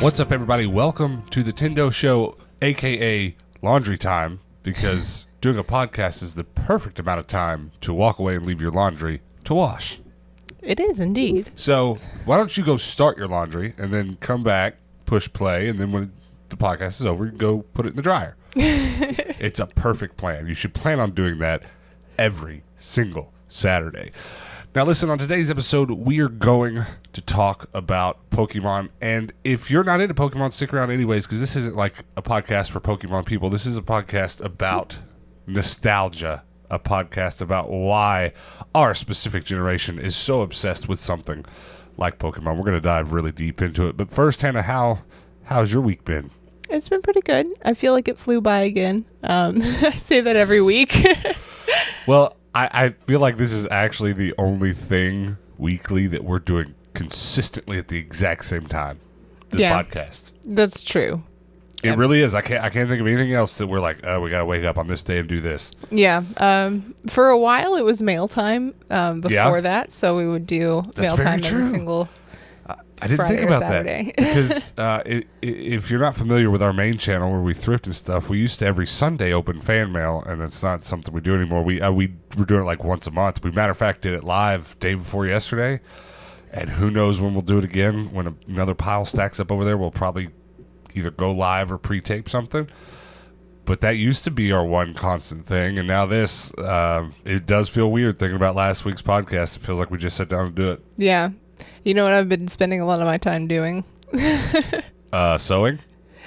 What's up, everybody? Welcome to the Tendo Show, a.k.a. Laundry Time, because doing a podcast is the perfect amount of time to walk away and leave your laundry to wash. It is indeed. So why don't you go start your laundry and then come back, push play, and then when the podcast is over, you go put it in the dryer. It's a perfect plan. You should plan on doing that every single Saturday. Now listen, on today's episode, we are going to talk about Pokemon. And if you're not into Pokemon, stick around anyways, because this isn't like a podcast for Pokemon people. This is a podcast about nostalgia, a podcast about why our specific generation is so obsessed with something like Pokemon. We're going to dive really deep into it. But first, Hannah, how's your week been? It's been pretty good. I feel like it flew by again. I say that every week. Well, I feel like this is actually the only thing weekly that we're doing consistently at the exact same time. This podcast. That's true. It really is. I can't think of anything else that we're like, oh, we got to wake up on this day and do this. Yeah. For a while, it was mail time before that. So we would do mail time every single I didn't Friday think about Saturday. that because if you're not familiar with our main channel where we thrift and stuff, we used to every Sunday open fan mail, and that's not something we do anymore. We were doing it like once a month. We, matter of fact, did it live day before yesterday, and who knows when we'll do it again. When another pile stacks up over there, we'll probably either go live or pre-tape something. But that used to be our one constant thing, and now this, it does feel weird thinking about last week's podcast. It feels like we just sat down to do it. Yeah. You know what I've been spending a lot of my time doing? Sewing?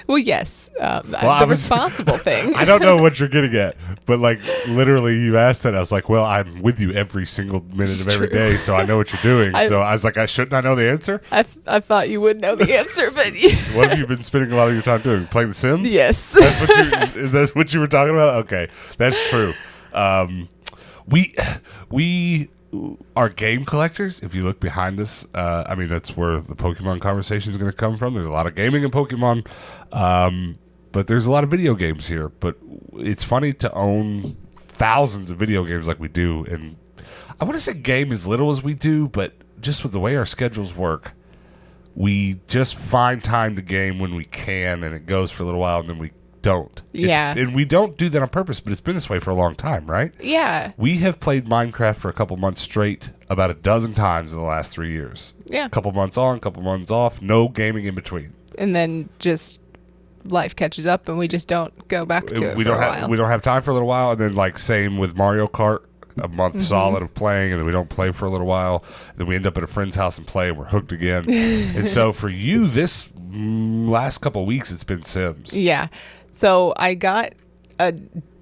Well, yes. The responsible thing. I don't know what you're getting at, but like literally you asked that. I was like, well, I'm with you every single minute of every day, so I know what you're doing. So I was like, shouldn't I know the answer? I thought you would know the answer, but... What have you been spending a lot of your time doing? Playing The Sims? Yes. Is that what you were talking about? Okay, that's true. We are game collectors. If you look behind us, I mean, that's where the Pokemon conversation is going to come from. There's a lot of gaming in Pokemon, but there's a lot of video games here. But it's funny to own thousands of video games like we do. And I want to say game as little as we do, but just with the way our schedules work, we just find time to game when we can, and it goes for a little while, and then we don't. Yeah. And we don't do that on purpose, but it's been this way for a long time, right? Yeah. We have played Minecraft for a couple months straight about a dozen times in the last 3 years. Yeah. A couple months on, a couple months off, no gaming in between. And then just life catches up and we just don't go back to it for a while. We don't have time for a little while, and then like same with Mario Kart, a month solid of playing, and then we don't play for a little while. Then we end up at a friend's house and play, and we're hooked again. And so for you, this last couple of weeks, it's been Sims. Yeah. So I got a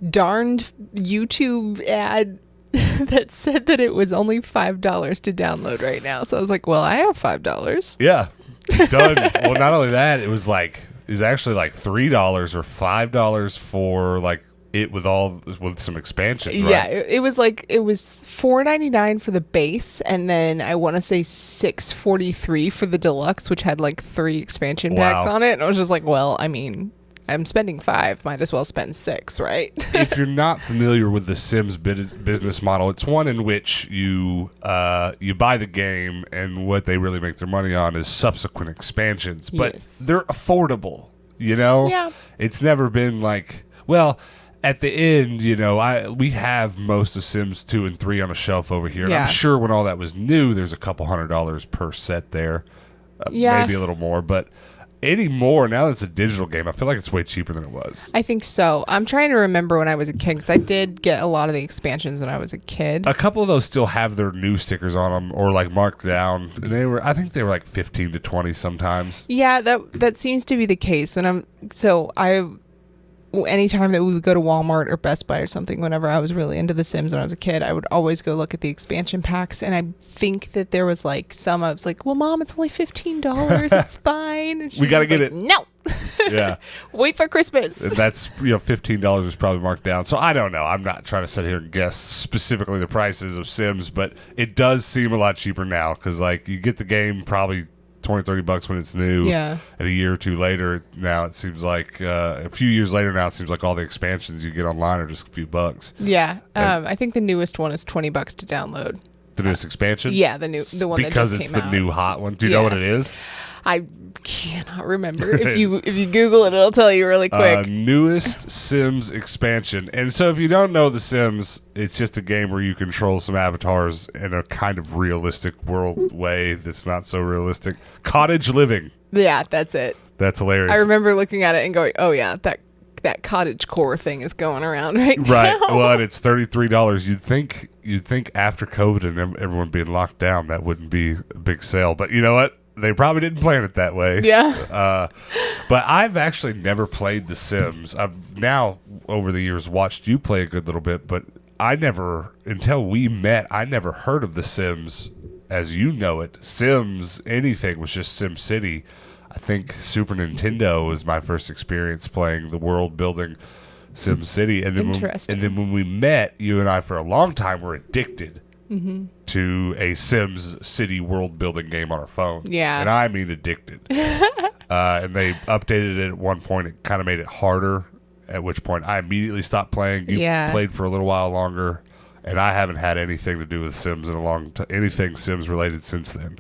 darned YouTube ad that said that it was only $5 to download right now. So I was like, well, I have $5. Yeah. Done. Well, not only that, it was actually like $3 or $5 for like it with some expansions, right? Yeah, it was $4.99 for the base, and then I want to say $6.43 for the deluxe, which had like 3 expansion packs on it. And I was just like, well, I mean, I'm spending $5, might as well spend $6, right? If you're not familiar with the Sims business model, it's one in which you buy the game, and what they really make their money on is subsequent expansions. But they're affordable, you know? Yeah. It's never been like, well, at the end, you know, we have most of Sims 2 and 3 on a shelf over here. And I'm sure when all that was new, there's a couple $100 per set there. Maybe a little more, but anymore, now that it's a digital game, I feel like it's way cheaper than it was. I think so. I'm trying to remember when I was a kid, because I did get a lot of the expansions when I was a kid. A couple of those still have their new stickers on them, or like marked down. And I think they were like 15 to 20 sometimes. Yeah, that seems to be the case. Anytime that we would go to Walmart or Best Buy or something, whenever I was really into The Sims when I was a kid, I would always go look at the expansion packs. And I think that there was like some, I was like, well, Mom, it's only $15. It's fine. And we got to get it. No. Yeah. Wait for Christmas. And that's, $15 is probably marked down. So I don't know. I'm not trying to sit here and guess specifically the prices of Sims, but it does seem a lot cheaper now because like you get the game probably $20-$30 when it's new. Yeah. And a year or two later, now it seems like a few years later now, it seems like all the expansions you get online are just a few bucks. Yeah. I think the newest one is $20 to download. The newest expansion? Yeah, the one that just came out. Because it's the new hot one. Do you know what it is? I cannot remember. If you Google it, it'll tell you really quick. Newest Sims expansion. And so if you don't know The Sims, it's just a game where you control some avatars in a kind of realistic world way that's not so realistic. Cottage living. Yeah, that's it. That's hilarious. I remember looking at it and going, "Oh yeah, that cottage core thing is going around right now." Right. Well, and it's $33. You'd think after COVID and everyone being locked down, that wouldn't be a big sale. But you know what? They probably didn't plan it that way. Yeah. But I've actually never played The Sims. I've now, over the years, watched you play a good little bit, but I never, until we met, I never heard of The Sims as you know it. Sims, anything was just Sim City. I think Super Nintendo was my first experience playing the world building Sim City. And then Interesting. and then when we met, you and I for a long time were addicted to a Sims City world building game on our phones. Yeah. And I mean addicted. And they updated it at one point. It kind of made it harder, at which point I immediately stopped playing. You played for a little while longer, and I haven't had anything to do with Sims in a long time, anything Sims related since then.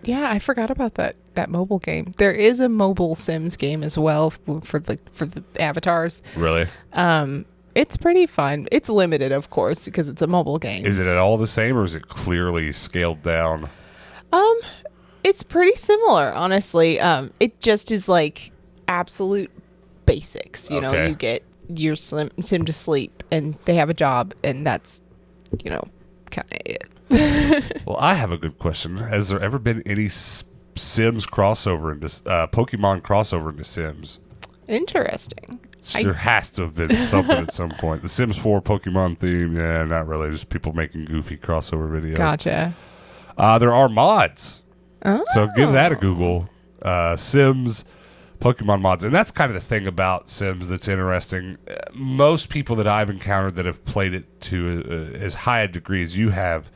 Yeah, I forgot about that mobile game. There is a mobile Sims game as well for the avatars. Really? It's pretty fun. It's limited, of course, because it's a mobile game. Is it at all the same, or is it clearly scaled down? It's pretty similar, honestly. It just is like absolute basics. You know, you get your sim to sleep, and they have a job, and that's, kind of it. Well, I have a good question. Has there ever been any Sims crossover into Pokemon crossover into Sims? Interesting. There has to have been something at some point. The Sims 4 Pokemon theme, yeah, not really. Just people making goofy crossover videos. Gotcha. There are mods. Oh. So give that a Google. Sims Pokemon mods. And that's kind of the thing about Sims that's interesting. Most people that I've encountered that have played it to as high a degree as you have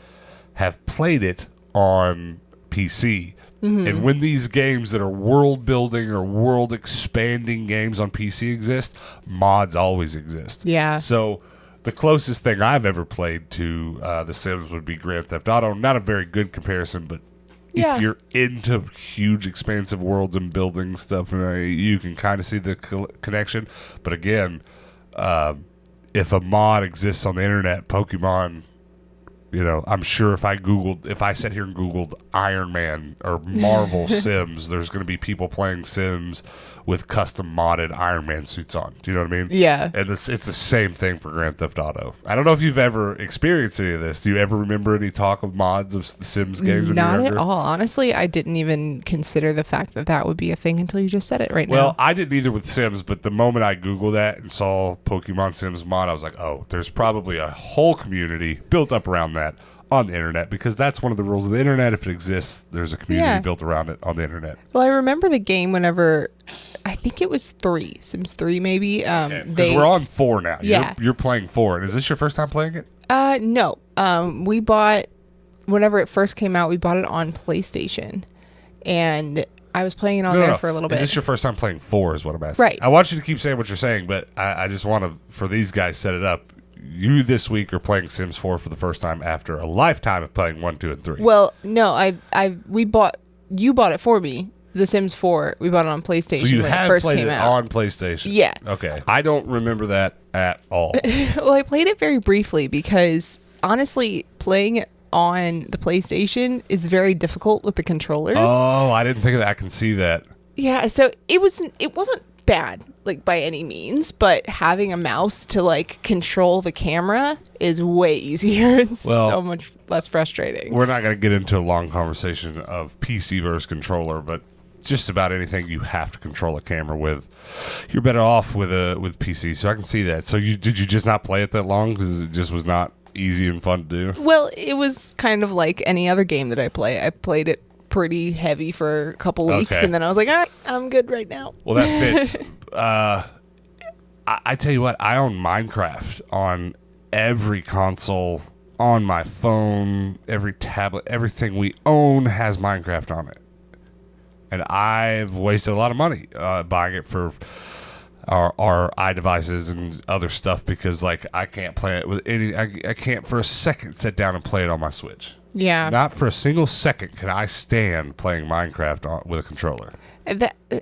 played it on PC. Mm-hmm. And when these games that are world building or world expanding games on PC exist, mods always exist. Yeah. So the closest thing I've ever played to The Sims would be Grand Theft Auto. Not a very good comparison, but if you're into huge expansive worlds and building stuff, you can kind of see the connection. But again, if a mod exists on the internet, Pokemon, I'm sure if I sat here and Googled Iron Man or Marvel Sims, there's going to be people playing Sims with custom modded Iron Man suits on. Do you know what I mean? Yeah. And it's the same thing for Grand Theft Auto. I don't know if you've ever experienced any of this. Do you ever remember any talk of mods of the Sims games when you were younger? younger? Not at all. Honestly, I didn't even consider the fact that would be a thing until you just said it right now. Well, I didn't either with Sims, but the moment I Googled that and saw Pokemon Sims mod, I was like, oh, there's probably a whole community built up around that on the internet, because that's one of the rules of the internet. If it exists, there's a community built around it on the internet. Well, I remember the game whenever, I think it was Sims 3 maybe. Because we're on 4 now. Yeah. You're playing 4. And is this your first time playing it? No. We bought, whenever it first came out, we bought it on PlayStation. And I was playing it on there for a little bit. Is this your first time playing 4 is what I'm asking? Right. I want you to keep saying what you're saying, but I just want to, for these guys, set it up. You this week are playing Sims 4 for the first time after a lifetime of playing 1, 2, and 3. Well, no, you bought it for me. The Sims 4, we bought it on PlayStation so you when have it first played came it out. on PlayStation? Yeah. Okay. I don't remember that at all. Well, I played it very briefly because, honestly, playing it on the PlayStation is very difficult with the controllers. Oh, I didn't think of that. I can see that. Yeah, so it wasn't bad, like, by any means, but having a mouse to, like, control the camera is way easier. It's so much less frustrating. We're not going to get into a long conversation of PC versus controller, but just about anything you have to control a camera with, you're better off with PC. So I can see that. So did you just not play it that long because it just was not easy and fun to do? Well, it was kind of like any other game that I play. I played it pretty heavy for a couple weeks, and then I was like, all right, I'm good right now. Well, that fits. I tell you what, I own Minecraft on every console, on my phone, every tablet, everything we own has Minecraft on it. And I've wasted a lot of money buying it for our iDevices and other stuff because, like, I can't play it with any. I can't for a second sit down and play it on my Switch. Yeah. Not for a single second can I stand playing Minecraft with a controller.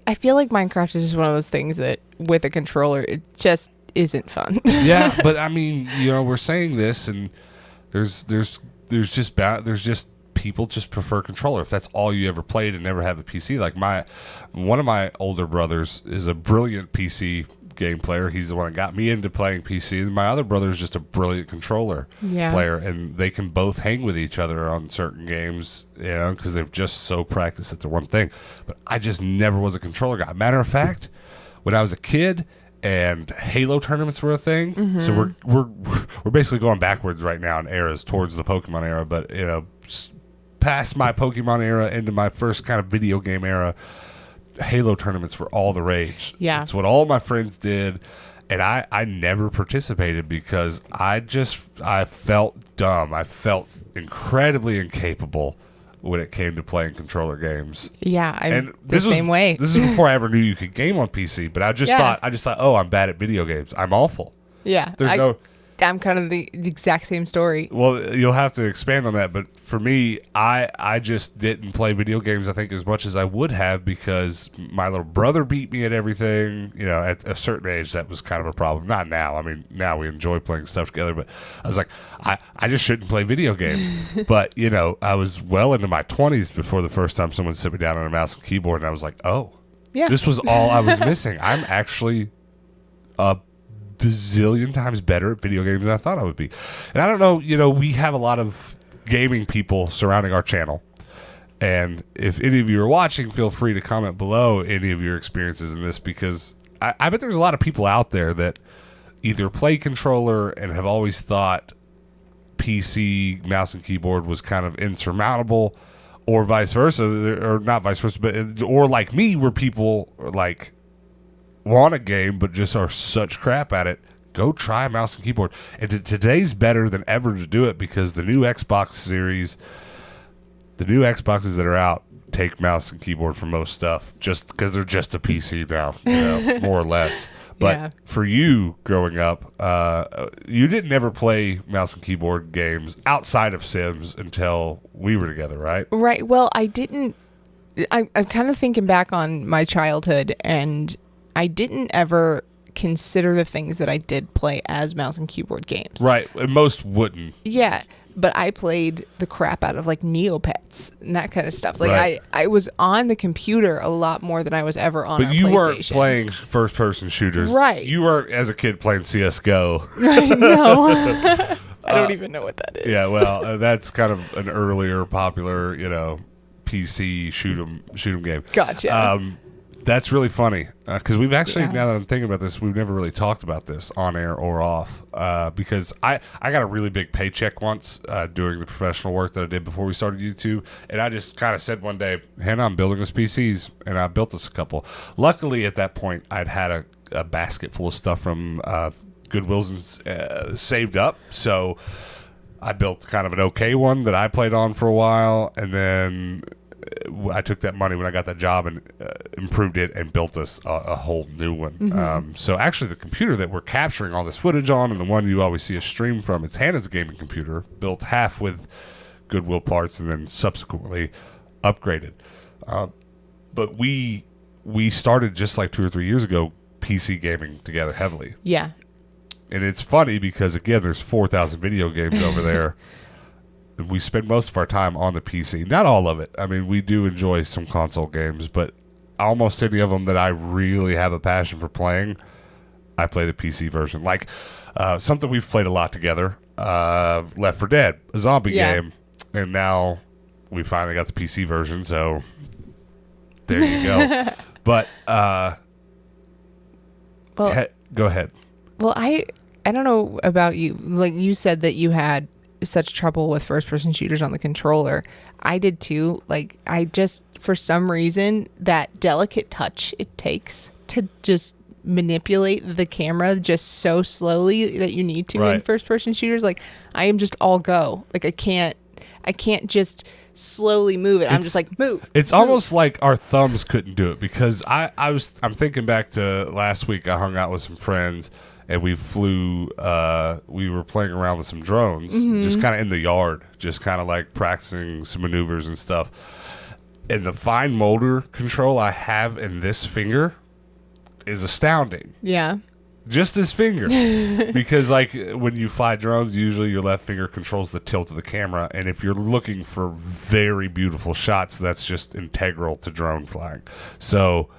I feel like Minecraft is just one of those things that with a controller, it just isn't fun. Yeah, but I mean, we're saying this, and there's just people just prefer controller. If that's all you ever played and never have a PC, like one of my older brothers is a brilliant PC game player. He's the one that got me into playing PC. And my other brother is just a brilliant controller player, and they can both hang with each other on certain games, because they're just so practiced at the one thing. But I just never was a controller guy. Matter of fact, when I was a kid and Halo tournaments were a thing, so we're basically going backwards right now in eras towards the Pokemon era, but past my Pokemon era into my first kind of video game era. Halo tournaments were all the rage. Yeah. It's what all my friends did, and I never participated because I felt dumb. I felt incredibly incapable when it came to playing controller games. Yeah, I'm the same way. This is before I ever knew you could game on PC, but I just thought, oh, I'm bad at video games. I'm awful. Yeah. I'm kind of the exact same story. Well, you'll have to expand on that, but for me, I just didn't play video games, I think, as much as I would have because my little brother beat me at everything. At a certain age, that was kind of a problem. Not now. I mean, now we enjoy playing stuff together, but I was like, I just shouldn't play video games. But, I was well into my 20s before the first time someone set me down on a mouse and keyboard, and I was like, oh, this was all I was missing. I'm actually a bazillion times better at video games than I thought I would be. And I don't know, we have a lot of gaming people surrounding our channel. And if any of you are watching, feel free to comment below any of your experiences in this, because I bet there's a lot of people out there that either play controller and have always thought PC mouse and keyboard was kind of insurmountable, or vice versa, or not vice versa, but or like me, where people like want a game but just are such crap at it. Go try mouse and keyboard. And today's better than ever to do it, because the new Xbox series, the new Xboxes that are out, take mouse and keyboard for most stuff, just because they're just a PC now, more or less. But for you growing up, you didn't ever play mouse and keyboard games outside of Sims until we were together, right? Right. Well, I didn't. I'm kind of thinking back on my childhood, and I didn't ever consider the things that I did play as mouse and keyboard games. Right. And most wouldn't. Yeah. But I played the crap out of like Neopets and that kind of stuff. Like right. I was on the computer a lot more than I was ever on But you weren't playing first person shooters. Right. You weren't, as a kid, playing CSGO. Right. No. I don't even know what that is. Yeah, well, that's kind of an earlier popular, PC shoot 'em game. Gotcha. That's really funny, because we've actually, now that I'm thinking about this, we've never really talked about this on air or off, because I got a really big paycheck once doing the professional work that I did before we started YouTube, and I just kind of said one day, Hannah, I'm building us PCs, and I built us a couple. Luckily, at that point, I'd had a basket full of stuff from Goodwill's saved up, so I built kind of an okay one that I played on for a while, and then I took that money when I got that job and improved it and built us a whole new one. Mm-hmm. So actually the computer that we're capturing all this footage on, and the one you always see a stream from, it's Hannah's gaming computer, built half with Goodwill parts and then subsequently upgraded. But we started just like 2 or 3 years ago PC gaming together heavily. Yeah. And it's funny because, again, there's 4,000 video games over there. We spend most of our time on the PC. Not all of it. I mean, we do enjoy some console games, but almost any of them that I really have a passion for playing, I play the PC version. Like something we've played a lot together, Left 4 Dead, a zombie game, and now we finally got the PC version, so there you go. But go ahead. Well, I don't know about you. Like you said that you had such trouble with first-person shooters on the controller. I did too. Like I just, for some reason, that delicate touch it takes to just manipulate the camera just so slowly that you need to in first-person shooters. Like I am just all go. Like I can't just slowly move it. I'm just like move. It's almost like our thumbs couldn't do it, because I'm thinking back to last week. I hung out with some friends, and we flew. We were playing around with some drones, just kind of in the yard, just kind of like practicing some maneuvers and stuff. And the fine motor control I have in this finger is astounding. Yeah. Just this finger. Because like when you fly drones, usually your left finger controls the tilt of the camera. And if you're looking for very beautiful shots, that's just integral to drone flying. So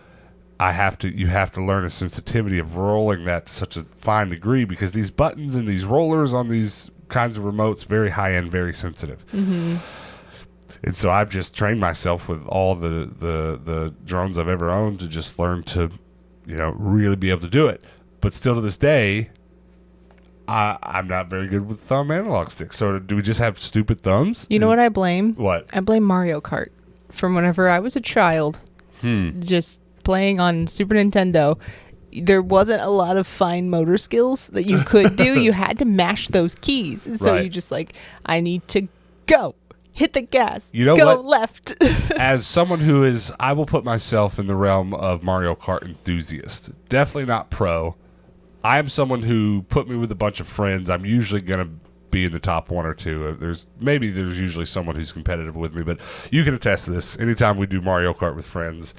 you have to learn a sensitivity of rolling that to such a fine degree, because these buttons and these rollers on these kinds of remotes, very high end, very sensitive. Mm-hmm. And so I've just trained myself with all the drones I've ever owned to just learn to, really be able to do it. But still to this day, I'm not very good with thumb analog sticks. So do we just have stupid thumbs? You know what I blame? What? I blame Mario Kart. From whenever I was a child, just playing on Super Nintendo, there wasn't a lot of fine motor skills that you could do. You had to mash those keys. And so Right. you just like, I need to go. Hit the gas. You know go what? left. As someone I will put myself in the realm of Mario Kart enthusiast. Definitely not pro. I am someone who, put me with a bunch of friends, I'm usually going to be in the top one or two. There's usually someone who's competitive with me, but you can attest to this. Anytime we do Mario Kart with friends,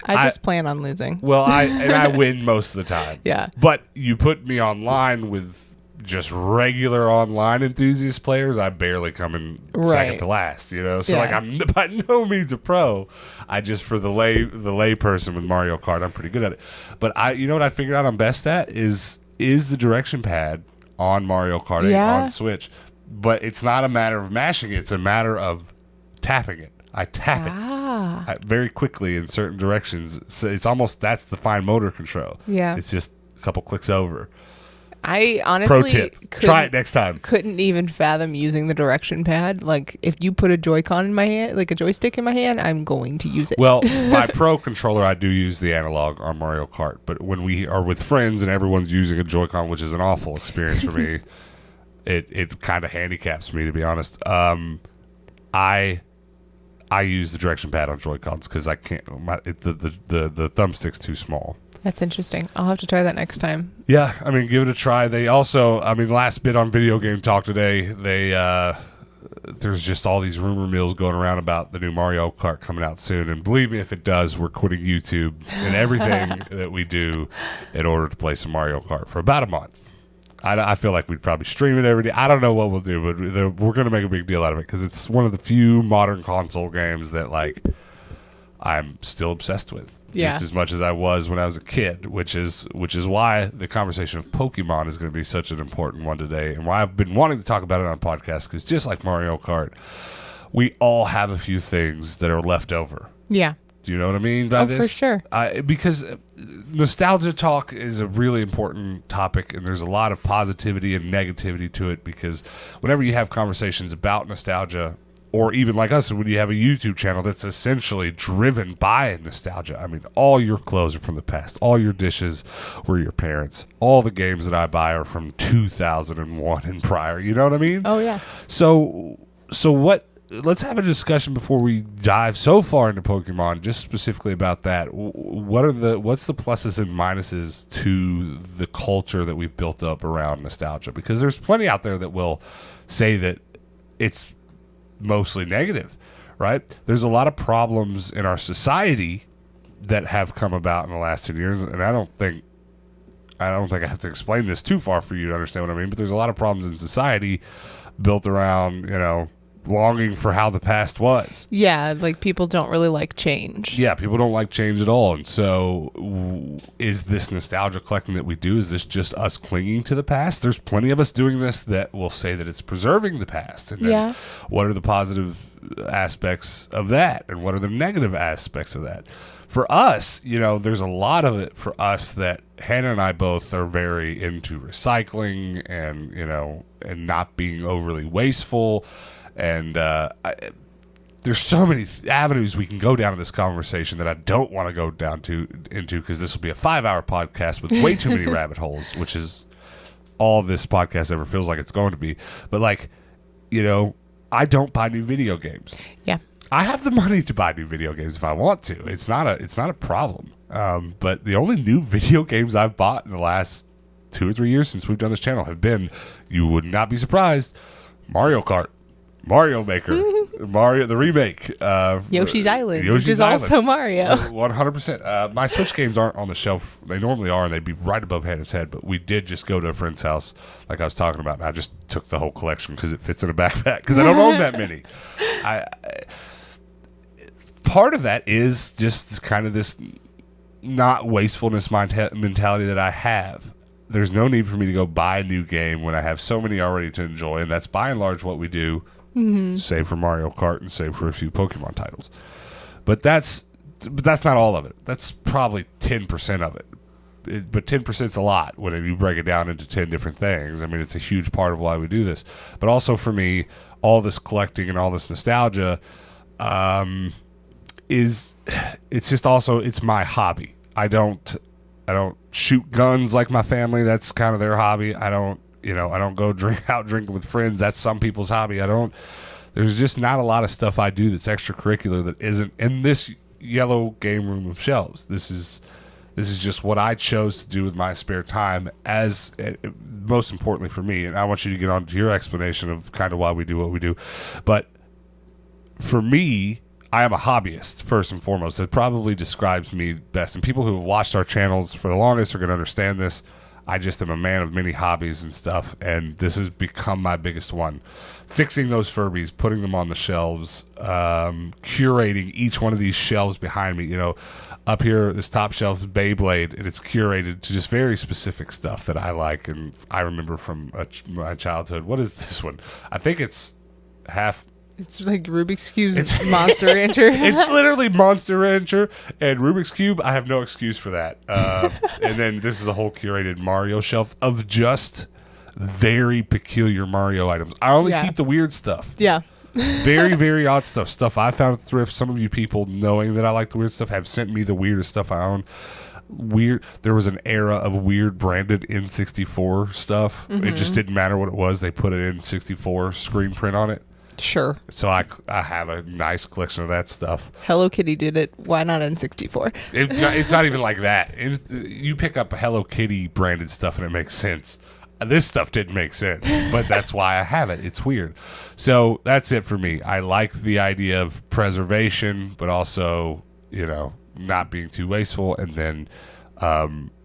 I just plan on losing. well, I win most of the time. Yeah. But you put me online with just regular online enthusiast players, I barely come in second to last, So Yeah. like I'm by no means a pro. I just, for the lay person with Mario Kart, I'm pretty good at it. But what I figured out I'm best at is the direction pad on Mario Kart 8 on Switch. But it's not a matter of mashing it, it's a matter of tapping it. I tap it very quickly in certain directions. So it's almost, that's the fine motor control. Yeah. It's just a couple clicks over. I Pro honestly tip. Try it next time. couldn't even fathom using the direction pad. Like, if you put a Joy-Con in my hand, like a joystick in my hand, I'm going to use it. Well, my pro controller, I do use the analog on Mario Kart. But when we are with friends and everyone's using a Joy-Con, which is an awful experience for me, it kind of handicaps me, to be honest. I use the direction pad on Joy-Cons because I can't. The thumbstick's too small. That's interesting. I'll have to try that next time. Yeah, I mean, give it a try. They also, last bit on video game talk today, there's just all these rumor mills going around about the new Mario Kart coming out soon. And believe me, if it does, we're quitting YouTube and everything that we do in order to play some Mario Kart for about a month. I feel like we'd probably stream it every day. I don't know what we'll do, but we're going to make a big deal out of it because it's one of the few modern console games that, like, I'm still obsessed with. Yeah. Just as much as I was when I was a kid, which is why the conversation of Pokemon is going to be such an important one today, and why I've been wanting to talk about it on podcasts, because just like Mario Kart, we all have a few things that are left over. Yeah. Do you know what I mean by this? For sure. Because nostalgia talk is a really important topic, and there's a lot of positivity and negativity to it, because whenever you have conversations about nostalgia, or even like us, when you have a YouTube channel that's essentially driven by nostalgia. I mean, all your clothes are from the past. All your dishes were your parents. All the games that I buy are from 2001 and prior. You know what I mean? Oh, yeah. So what? Let's have a discussion before we dive so far into Pokemon, just specifically about that. What's the pluses and minuses to the culture that we've built up around nostalgia? Because there's plenty out there that will say that it's mostly negative, right? There's a lot of problems in our society that have come about in the last 10 years, and I don't think I have to explain this too far for you to understand what I mean, but there's a lot of problems in society built around, longing for how the past was. Yeah, like people don't really like change. Yeah, people don't like change at all. And so is this nostalgia collecting that we do, is this just us clinging to the past? There's plenty of us doing this that will say that it's preserving the past. And then what are the positive aspects of that? And what are the negative aspects of that? For us, there's a lot of it for us that Hannah and I both are very into recycling and, and not being overly wasteful. And there's so many avenues we can go down in this conversation that I don't want to go down into because this will be a 5-hour podcast with way too many rabbit holes, which is all this podcast ever feels like it's going to be. But I don't buy new video games. Yeah. I have the money to buy new video games if I want to. It's not a problem. But the only new video games I've bought in the last 2 or 3 years since we've done this channel have been, you would not be surprised, Mario Kart, Mario Maker, Mario the remake, Yoshi's Island, which is also Mario. 100%. My Switch games aren't on the shelf. They normally are, and they'd be right above Hannah's head. But we did just go to a friend's house, like I was talking about, and I just took the whole collection because it fits in a backpack. Because I don't own that many. Part of that is just kind of this not wastefulness mentality that I have. There's no need for me to go buy a new game when I have so many already to enjoy, and that's by and large what we do. Save for Mario Kart and save for a few Pokemon titles. But that's not all of it. That's probably 10% of it. But 10% is a lot when you break it down into 10 different things. I mean, it's a huge part of why we do this. But also for me, all this collecting and all this nostalgia it's my hobby. I don't shoot guns like my family. That's kind of their hobby. I don't go out drinking with friends. That's some people's hobby. There's just not a lot of stuff I do that's extracurricular that isn't in this yellow game room of shelves. This is just what I chose to do with my spare time, as most importantly for me. And I want you to get on to your explanation of kind of why we do what we do. But for me, I am a hobbyist, first and foremost. That probably describes me best. And people who have watched our channels for the longest are going to understand this. I just am a man of many hobbies and stuff, and this has become my biggest one. Fixing those Furbies, putting them on the shelves, curating each one of these shelves behind me. Up here, this top shelf is Beyblade, and it's curated to just very specific stuff that I like, and I remember from my childhood. What is this one? I think it's half... It's like Rubik's Cube, it's Monster Rancher. It's literally Monster Rancher and Rubik's Cube. I have no excuse for that. And then this is a whole curated Mario shelf of just very peculiar Mario items. I only keep the weird stuff. Yeah. Very, very odd stuff. Stuff I found at thrift. Some of you people, knowing that I like the weird stuff, have sent me the weirdest stuff I own. There was an era of weird branded N64 stuff. It just didn't matter what it was. They put an N64 screen print on it. Sure. So I have a nice collection of that stuff. Hello Kitty did it. Why not N64? It's not even like that. You pick up Hello Kitty branded stuff and it makes sense. This stuff didn't make sense, but that's why I have it. It's weird. So that's it for me. I like the idea of preservation, but also, not being too wasteful. And then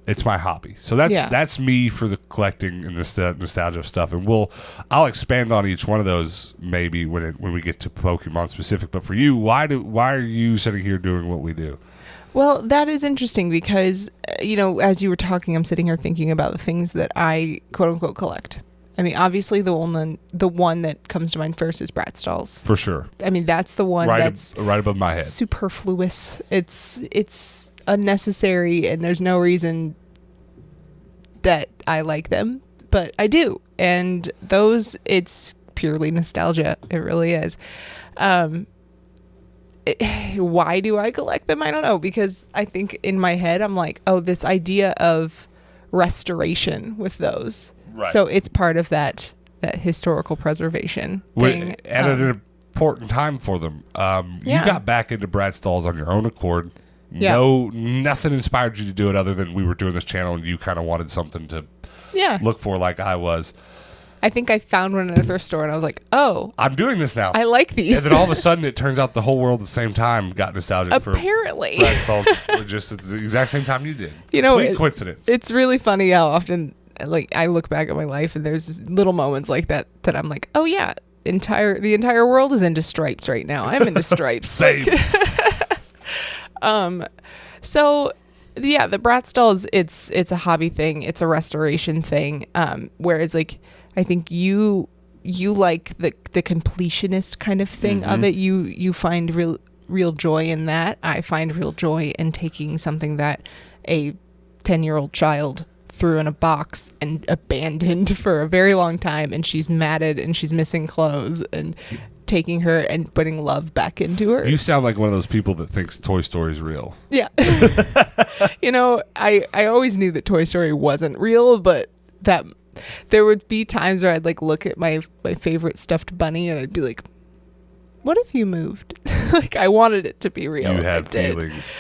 it's my hobby. So that's me for the collecting and the nostalgia stuff. And I'll expand on each one of those maybe when we get to Pokemon specific. But for you, why are you sitting here doing what we do? Well, that is interesting because, as you were talking, I'm sitting here thinking about the things that I quote unquote collect. I mean, obviously the one that comes to mind first is Bratz dolls. For sure. I mean, that's the one that's right above my head. Superfluous. It's unnecessary, and there's no reason that I like them, but I do. And those, it's purely nostalgia. It really is. Why do I collect them? I don't know, because I think in my head I'm like, oh, this idea of restoration with those. Right. So it's part of that historical preservation thing. At an important time for them. You got back into Bratz dolls on your own accord. Yeah. Nothing inspired you to do it other than we were doing this channel and you kind of wanted something to look for like I was. I think I found one in a thrift store and I was like, oh. I'm doing this now. I like these. And then all of a sudden it turns out the whole world at the same time got nostalgic Apparently. for Bratz dolls just at the exact same time you did. Complete coincidence. It's really funny how often I look back at my life and there's little moments like that I'm like, oh yeah, the entire world is into stripes right now. I'm into stripes. Same. So yeah, the Bratz dolls, it's a hobby thing. It's a restoration thing. Whereas I think you like the completionist kind of thing of it. You find real joy in that. I find real joy in taking something that a 10-year-old child threw in a box and abandoned for a very long time, and she's matted and she's missing clothes, and taking her and putting love back into her. You sound like one of those people that thinks Toy Story is real. Yeah. I always knew that Toy Story wasn't real, but that there would be times where I'd look at my favorite stuffed bunny and I'd be like, what if you moved? I wanted it to be real. You had feelings.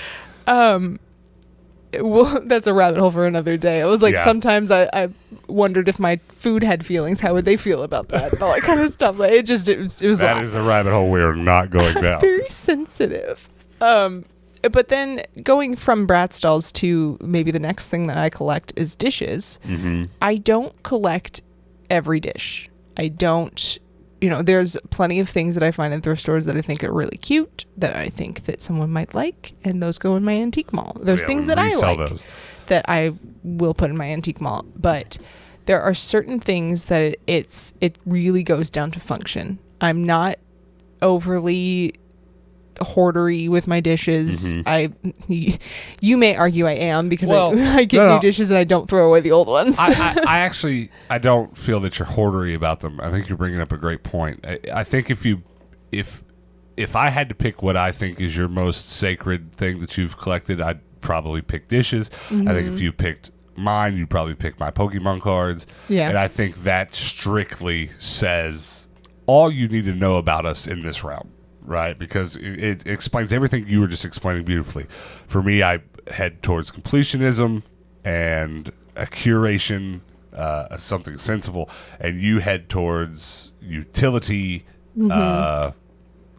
well, that's a rabbit hole for another day. I was like, Yeah. sometimes I wondered if my food had feelings. How would they feel about that? And all that kind of stuff. Like, it was a That lot. is a rabbit hole we are not going down. Very sensitive. But then going from brat stalls to maybe the next thing that I collect is dishes. Mm-hmm. I don't collect every dish. I don't, there's plenty of things that I find in thrift stores that I think are really cute, that I think that someone might like, and those go in my antique mall. There's things that I like that I will put in my antique mall, but there are certain things that it really goes down to function. I'm not overly hoardery with my dishes. You may argue I am, because I get new dishes and I don't throw away the old ones. I don't feel that you're hoardery about them. I think you're bringing up a great point. I think if I had to pick what I think is your most sacred thing that you've collected, I'd probably pick dishes. I think if you picked mine, you'd probably pick my Pokemon cards. Yeah. And I think that strictly says all you need to know about us in this realm. Right, because it explains everything you were just explaining beautifully. For me, I head towards completionism and a curation, something sensible, and you head towards utility,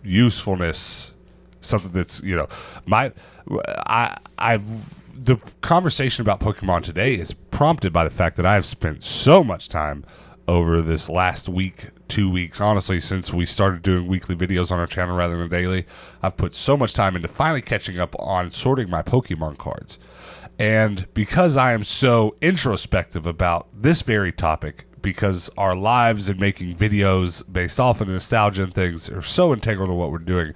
usefulness, something that's the conversation about Pokemon today is prompted by the fact that I have spent so much time over this last week, 2 weeks, honestly, since we started doing weekly videos on our channel rather than daily. I've put so much time into finally catching up on sorting my Pokemon cards. And because I am so introspective about this very topic, because our lives and making videos based off of nostalgia and things are so integral to what we're doing,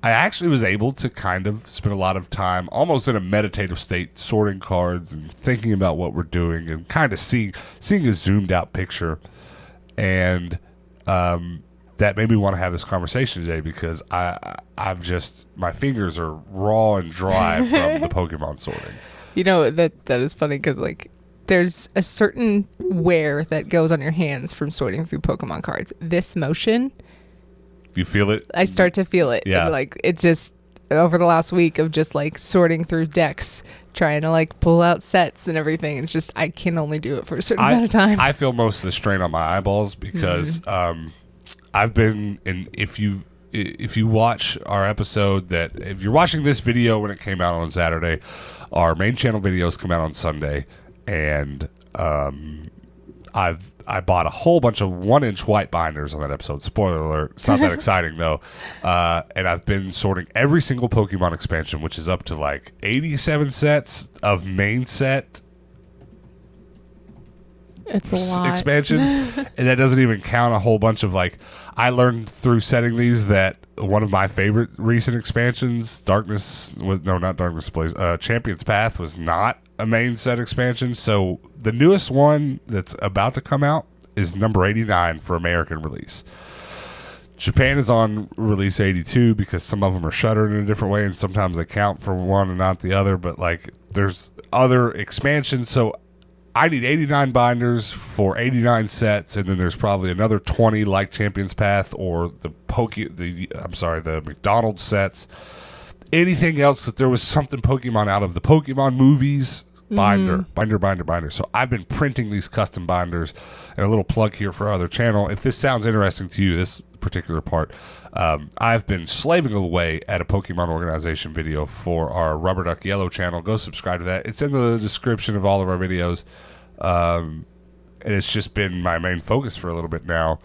I actually was able to kind of spend a lot of time almost in a meditative state sorting cards and thinking about what we're doing and kind of seeing a zoomed out picture. And that made me want to have this conversation today, because I've just, my fingers are raw and dry from the Pokemon sorting. That is funny, because like there's a certain wear that goes on your hands from sorting through Pokemon cards. This motion, you feel it? I start to feel it. Yeah. And like, it's just over the last week of just like sorting through decks, trying to like pull out sets and everything. It's just, I can only do it for a certain amount of time. I feel most of the strain on my eyeballs because I've been, and if you watch our episode, that if you're watching this video when it came out on Saturday, our main channel videos come out on Sunday, and I bought a whole bunch of 1-inch white binders on that episode. Spoiler alert. It's not that exciting, though. And I've been sorting every single Pokemon expansion, which is up to like 87 sets of main set. It's a lot. Expansions. And that doesn't even count a whole bunch of like, I learned through setting these that one of my favorite recent expansions, Champion's Path, was not a main set expansion. So the newest one that's about to come out is number 89 for American release. Japan is on release 82 because some of them are shuttered in a different way, and sometimes they count for one and not the other, but like there's other expansions. So I need 89 binders for 89 sets, and then there's probably another 20 like Champion's Path or the McDonald's sets. Anything else that there was something Pokemon out of the Pokemon movies, binder. So I've been printing these custom binders, and a little plug here for our other channel. If this sounds interesting to you, this particular part, I've been slaving away at a Pokemon organization video for our Rubber Duck Yellow channel. Go subscribe to that. It's in the description of all of our videos. And it's just been my main focus for a little bit now.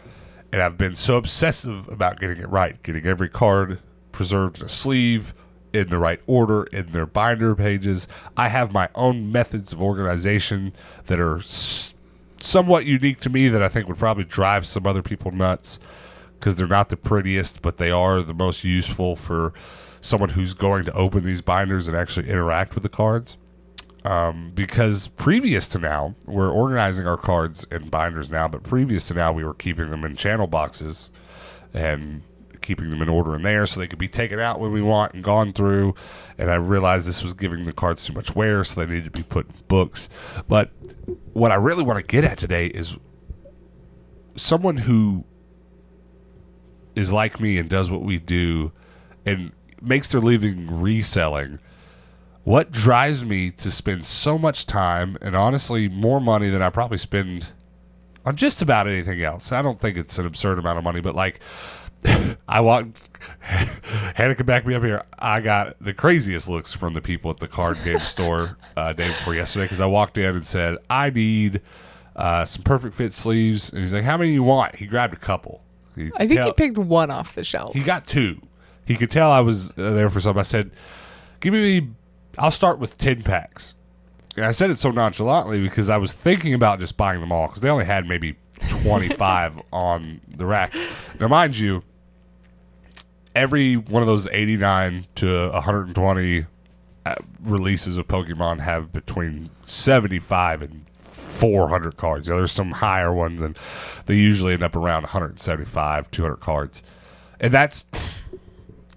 And I've been so obsessive about getting it right, getting every card preserved in a sleeve, in the right order, in their binder pages. I have my own methods of organization that are somewhat unique to me that I think would probably drive some other people nuts, because they're not the prettiest, but they are the most useful for someone who's going to open these binders and actually interact with the cards. Because previous to now, we're organizing our cards in binders now, but previous to now, we were keeping them in channel boxes and keeping them in order in there so they could be taken out when we want and gone through. And I realized this was giving the cards too much wear, so they needed to be put in books. But what I really want to get at today is someone who is like me and does what we do and makes their living reselling. what drives me to spend so much time and honestly more money than I probably spend on just about anything else. I don't think it's an absurd amount of money, but like I walked, Hannah can back me up here. I got the craziest looks from the people at the card game store day before yesterday because I walked in and said, I need some perfect fit sleeves. And he's like, how many you want? He grabbed a couple. I think he picked one off the shelf. He got two. He could tell I was there for something. I said, I'll start with 10 packs. And I said it so nonchalantly because I was thinking about just buying them all because they only had maybe 25 on the rack. Now, mind you, every one of those 89 to 120 releases of Pokemon have between 75 and 400 cards. Now, there's some higher ones, and they usually end up around 175, 200 cards. And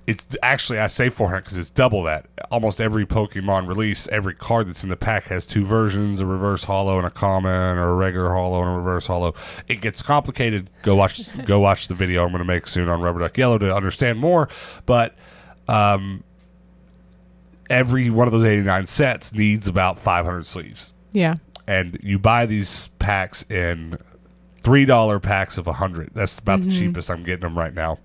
it's actually, I say 400 because it's double that. Almost every Pokemon release, every card that's in the pack has two versions, a reverse holo and a common, or a regular holo and a reverse holo. It gets complicated. Go watch the video I'm going to make soon on Rubber Duck Yellow to understand more. But every one of those 89 sets needs about 500 sleeves. Yeah. And you buy these packs in $3 packs of 100. That's about the cheapest I'm getting them right now.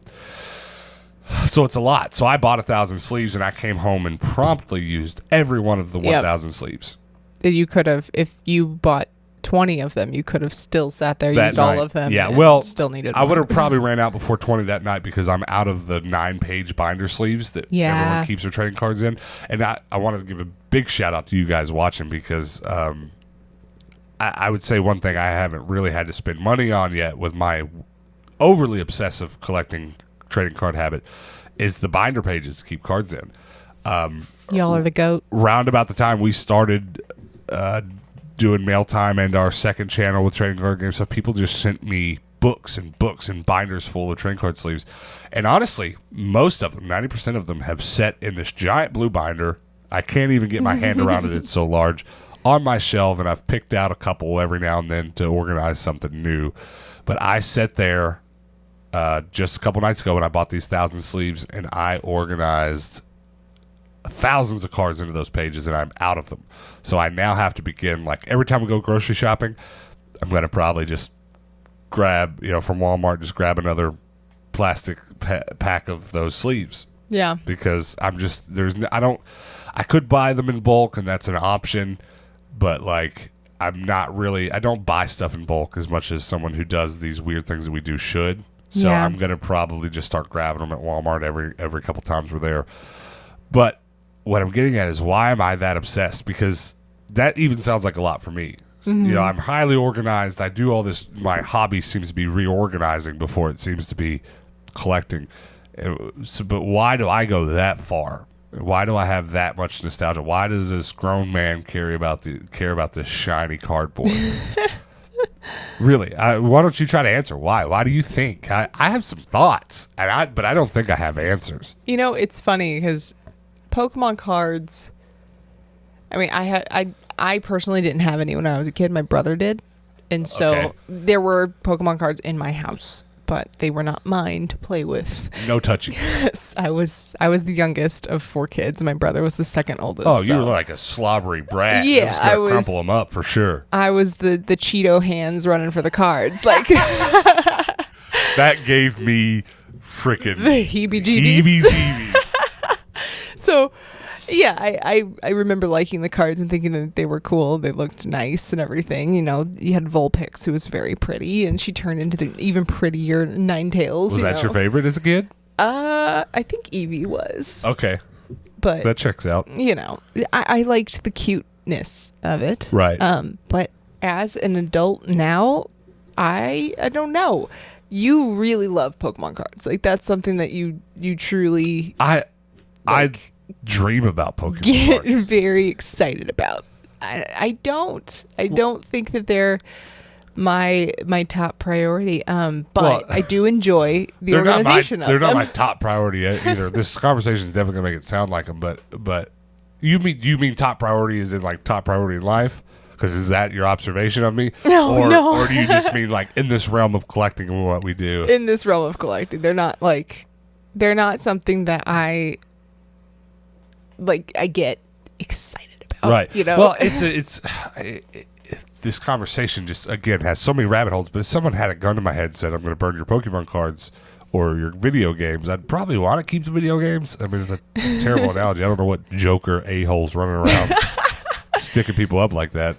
So it's a lot. So I bought 1,000 sleeves, and I came home and promptly used every one of the 1,000 sleeves. You could have, if you bought 20 of them, you could have still sat there, used all of them. Yeah, well, still needed I would have probably ran out before 20 that night because I'm out of the 9-page binder sleeves that everyone keeps their trading cards in. And I wanted to give a big shout out to you guys watching because I would say one thing I haven't really had to spend money on yet with my overly obsessive collecting trading card habit is the binder pages to keep cards in. Y'all are the GOAT. Round about the time we started doing mail time and our second channel with trading card game stuff, people just sent me books and binders full of trading card sleeves. And honestly, most of them, 90% of them, have set in this giant blue binder. I can't even get my hand around it. It's so large. On my shelf, and I've picked out a couple every now and then to organize something new. But I sat there just a couple nights ago when I bought these 1,000 sleeves, and I organized thousands of cards into those pages, and I'm out of them. So I now have to begin, like, every time we go grocery shopping, I'm going to probably just grab, from Walmart, just grab another plastic pack of those sleeves. Yeah. Because I could buy them in bulk, and that's an option, but, like, I don't buy stuff in bulk as much as someone who does these weird things that we do should. So I'm going to probably just start grabbing them at Walmart every couple times we're there. But what I'm getting at is, why am I that obsessed? Because that even sounds like a lot for me. Mm-hmm. I'm highly organized. I do all this. My hobby seems to be reorganizing before it seems to be collecting. But why do I go that far? Why do I have that much nostalgia? Why does this grown man care about this shiny cardboard? Really, why don't you try to answer why? Why do you think? I have some thoughts, but I don't think I have answers. It's funny because Pokemon cards. I mean, I personally didn't have any when I was a kid. My brother did, and so there were Pokemon cards in my house, but they were not mine to play with. No touching. Yes, I was the youngest of 4 kids. My brother was the second oldest. Oh, you were like a slobbery brat. Yeah, I was crumple them up for sure. I was the Cheeto hands running for the cards, like that gave me freaking the heebie-jeebies. So, yeah, I remember liking the cards and thinking that they were cool. They looked nice and everything. You had Vulpix, who was very pretty, and she turned into the even prettier Ninetales. Was that your favorite as a kid? I think Eevee was. Okay. But that checks out. I liked the cuteness of it. Right. But as an adult now, I don't know. You really love Pokemon cards. Like, that's something that you truly I dream about Pokemon get cards. Very excited about. I don't think that they're my top priority. But I do enjoy the organization of them. They're not my top priority either. This conversation is definitely gonna make it sound like them. But you mean top priority is in like top priority in life? Because is that your observation of me? No. Or do you just mean like in this realm of collecting and what we do? In this realm of collecting, they're not something that I get excited about. Right. You know. Well, this conversation just again has so many rabbit holes. But if someone had a gun to my head and said, "I'm going to burn your Pokemon cards or your video games," I'd probably want to keep the video games. I mean, it's a terrible analogy. I don't know what Joker a-holes running around sticking people up like that.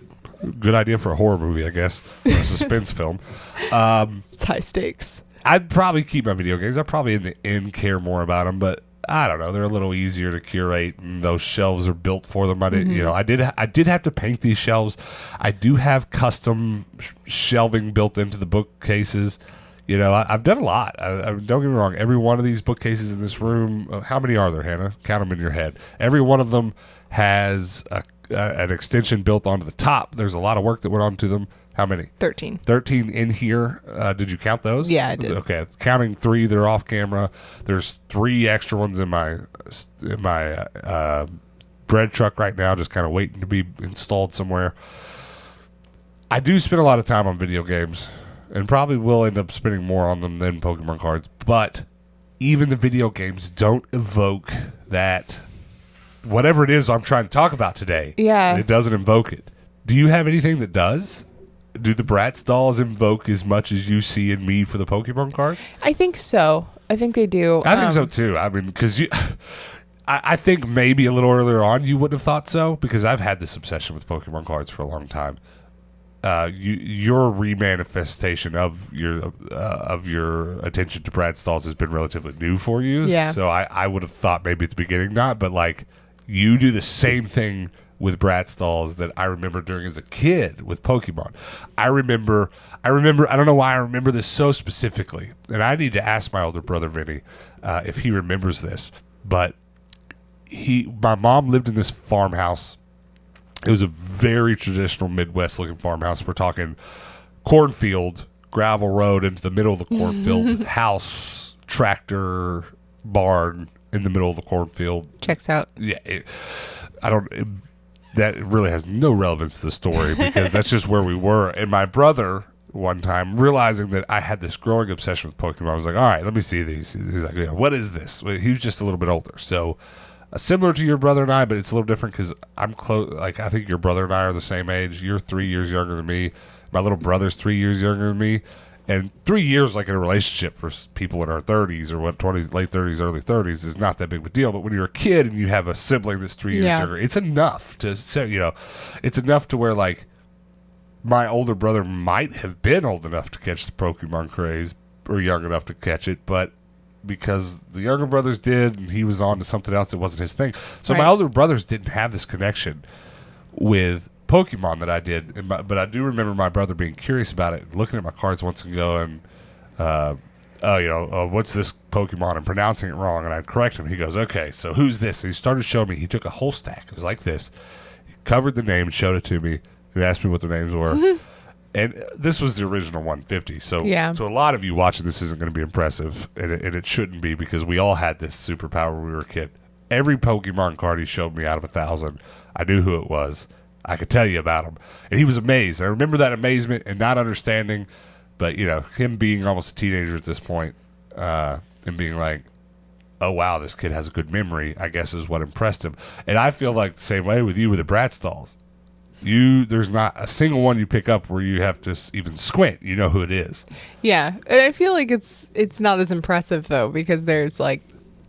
Good idea for a horror movie, I guess, or a suspense film. It's high stakes. I'd probably keep my video games. I probably in the end care more about them, but I don't know. They're a little easier to curate, and those shelves are built for them. I did have to paint these shelves. I do have custom shelving built into the bookcases. You know, I've done a lot. Don't get me wrong. Every one of these bookcases in this room, how many are there, Hannah? Count them in your head. Every one of them has an extension built onto the top. There's a lot of work that went onto them. How many? 13. 13 in here. Did you count those? Yeah, I did. Okay, counting 3 that are off camera. There's 3 extra ones in my bread truck right now, just kind of waiting to be installed somewhere. I do spend a lot of time on video games, and probably will end up spending more on them than Pokemon cards. But even the video games don't evoke that. Whatever it is I'm trying to talk about today, Yeah. it doesn't invoke it. Do you have anything that does? Do the Bratz dolls invoke as much as you see in me for the Pokemon cards? I think so. I think they do. I think so too. I mean, because I think maybe a little earlier on you wouldn't have thought so, because I've had this obsession with Pokemon cards for a long time. Your remanifestation of your attention to Bratz dolls has been relatively new for you. Yeah. So I would have thought maybe at the beginning not, but like you do the same thing with Bratz dolls that I remember doing as a kid with Pokemon. I remember, I don't know why I remember this so specifically, and I need to ask my older brother, Vinny, if he remembers this, but my mom lived in this farmhouse. It was a very traditional Midwest-looking farmhouse. We're talking cornfield, gravel road into the middle of the cornfield, house, tractor, barn in the middle of the cornfield. Checks out. Yeah, that really has no relevance to the story because that's just where we were. And my brother, one time, realizing that I had this growing obsession with Pokemon, I was like, all right, let me see these. He's like, yeah, what is this? He was just a little bit older. So similar to your brother and I, but it's a little different because I'm close. Like, I think your brother and I are the same age. You're 3 years younger than me. My little brother's 3 years younger than me. And 3 years, like in a relationship for people in our 30s or 20s, late 30s, early 30s, is not that big of a deal. But when you're a kid and you have a sibling that's 3 years younger, it's enough to say, it's enough to where like my older brother might have been old enough to catch the Pokemon craze or young enough to catch it, but because the younger brothers did and he was on to something else that wasn't his thing. So my older brothers didn't have this connection with Pokemon that I did, but I do remember my brother being curious about it, looking at my cards once and going, what's this Pokemon, and pronouncing it wrong, and I'd correct him. He goes, okay, so who's this? And he started showing me. He took a whole stack. It was like this. He covered the name, showed it to me, and asked me what the names were. Mm-hmm. And this was the original 150. So to a lot of you watching, this isn't going to be impressive, and it shouldn't be, because we all had this superpower when we were a kid. Every Pokemon card he showed me out of 1,000, I knew who it was. I could tell you about him. And he was amazed. I remember that amazement and not understanding, but, him being almost a teenager at this point, and being like, oh, wow, this kid has a good memory, I guess is what impressed him. And I feel like the same way with you with the Bratz dolls. There's not a single one you pick up where you have to even squint. You know who it is. Yeah. And I feel like it's not as impressive, though, because there's like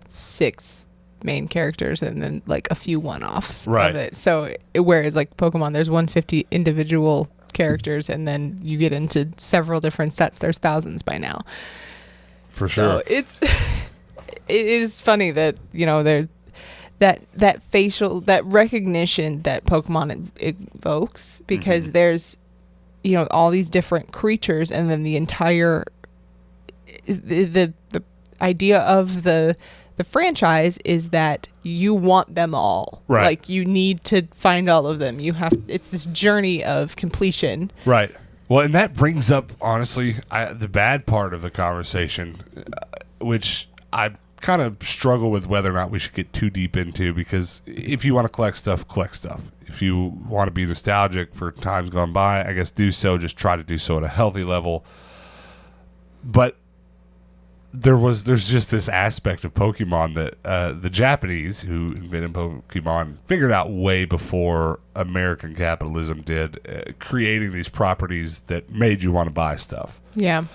6 main characters and then like a few one-offs of it. So whereas like Pokemon, there's 150 individual characters, and then you get into several different sets. There's thousands by now. For sure. So it is funny that there that facial, that recognition that Pokemon evokes, because there's all these different creatures, and then the entire the idea of the franchise is that you want them all. Right. Like, you need to find all of them. It's this journey of completion. Right. Well, and that brings up, honestly, the bad part of the conversation, which I kind of struggle with whether or not we should get too deep into, because if you want to collect stuff, collect stuff. If you want to be nostalgic for times gone by, I guess do so. Just try to do so at a healthy level. But there's just this aspect of Pokemon that the Japanese who invented Pokemon figured out way before American capitalism did, creating these properties that made you want to buy stuff. Yeah.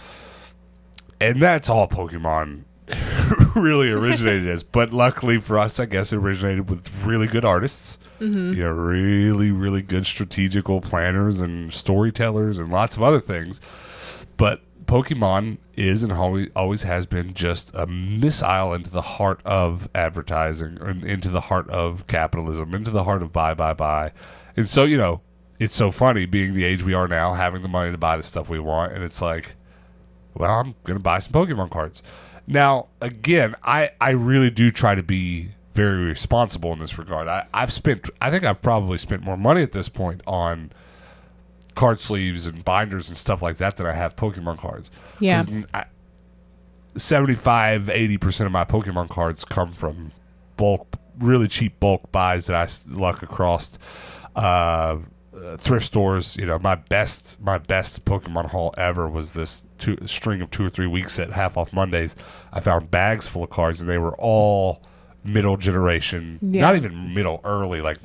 And that's all Pokemon really originated as. But luckily for us, I guess it originated with really good artists. Mm-hmm. You know, really, really good strategical planners and storytellers and lots of other things. But Pokemon is and always has been just a missile into the heart of advertising, or into the heart of capitalism, into the heart of buy. And so, you know, it's so funny being the age we are now, having the money to buy the stuff we want, and it's like, well, I'm going to buy some Pokemon cards. Now, again, I really do try to be very responsible in this regard. I think I've probably spent more money at this point on card sleeves and binders and stuff like that than I have Pokemon cards. Yeah. 75-80% of my Pokemon cards come from really cheap bulk buys that I luck across thrift stores. You know, my best Pokemon haul ever was this string of 2 or 3 weeks at Half Off Mondays. I found bags full of cards, and they were all middle generation, not even middle, early, like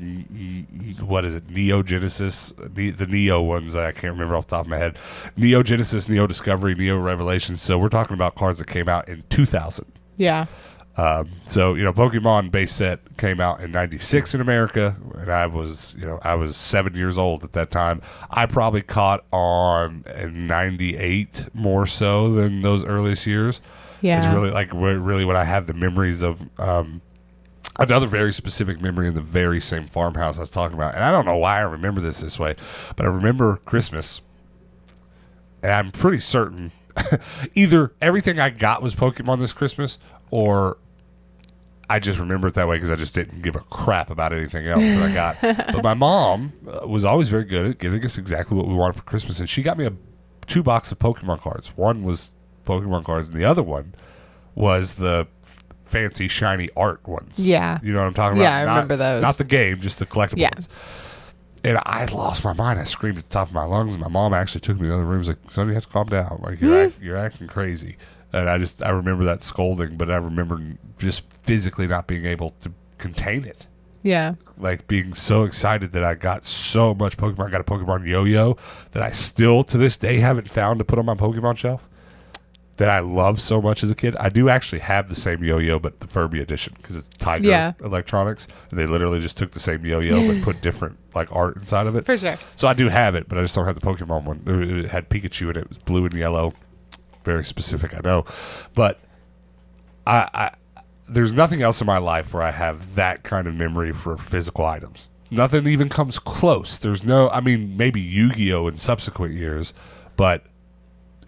what is it, Neo Genesis, the Neo ones I can't remember off the top of my head, Neo Genesis, Neo Discovery, Neo Revelations. So we're talking about cards that came out in 2000. Yeah. So, you know, Pokemon base set came out in 96 in America, and I was 7 years old at that time. I probably caught on in 98 more so than those earliest years. Yeah. It's really when I have the memories of another very specific memory in the very same farmhouse I was talking about. And I don't know why I remember this way, but I remember Christmas, and I'm pretty certain either everything I got was Pokemon this Christmas, or I just remember it that way because I just didn't give a crap about anything else that I got. But my mom was always very good at giving us exactly what we wanted for Christmas, and she got me 2 boxes of Pokemon cards. One was Pokemon cards, and the other one was the fancy shiny art ones. Yeah. You know what I'm talking about? Yeah, I remember those. Not the game, just the collectible ones. And I lost my mind. I screamed at the top of my lungs, and my mom actually took me to the other room. Like, son, you have to calm down. Like, you're acting crazy. And I remember that scolding, but I remember just physically not being able to contain it. Yeah. Like being so excited that I got so much Pokemon. I got a Pokemon yo-yo that I still to this day haven't found to put on my Pokemon shelf, that I loved so much as a kid. I do actually have the same yo-yo, but the Furby edition, because it's Tiger Electronics, and they literally just took the same yo-yo but put different like art inside of it. For sure. So I do have it, but I just don't have the Pokemon one. It had Pikachu in it. It was blue and yellow. Very specific, I know. But I there's nothing else in my life where I have that kind of memory for physical items. Nothing even comes close. There's no, I mean, maybe Yu-Gi-Oh! In subsequent years, but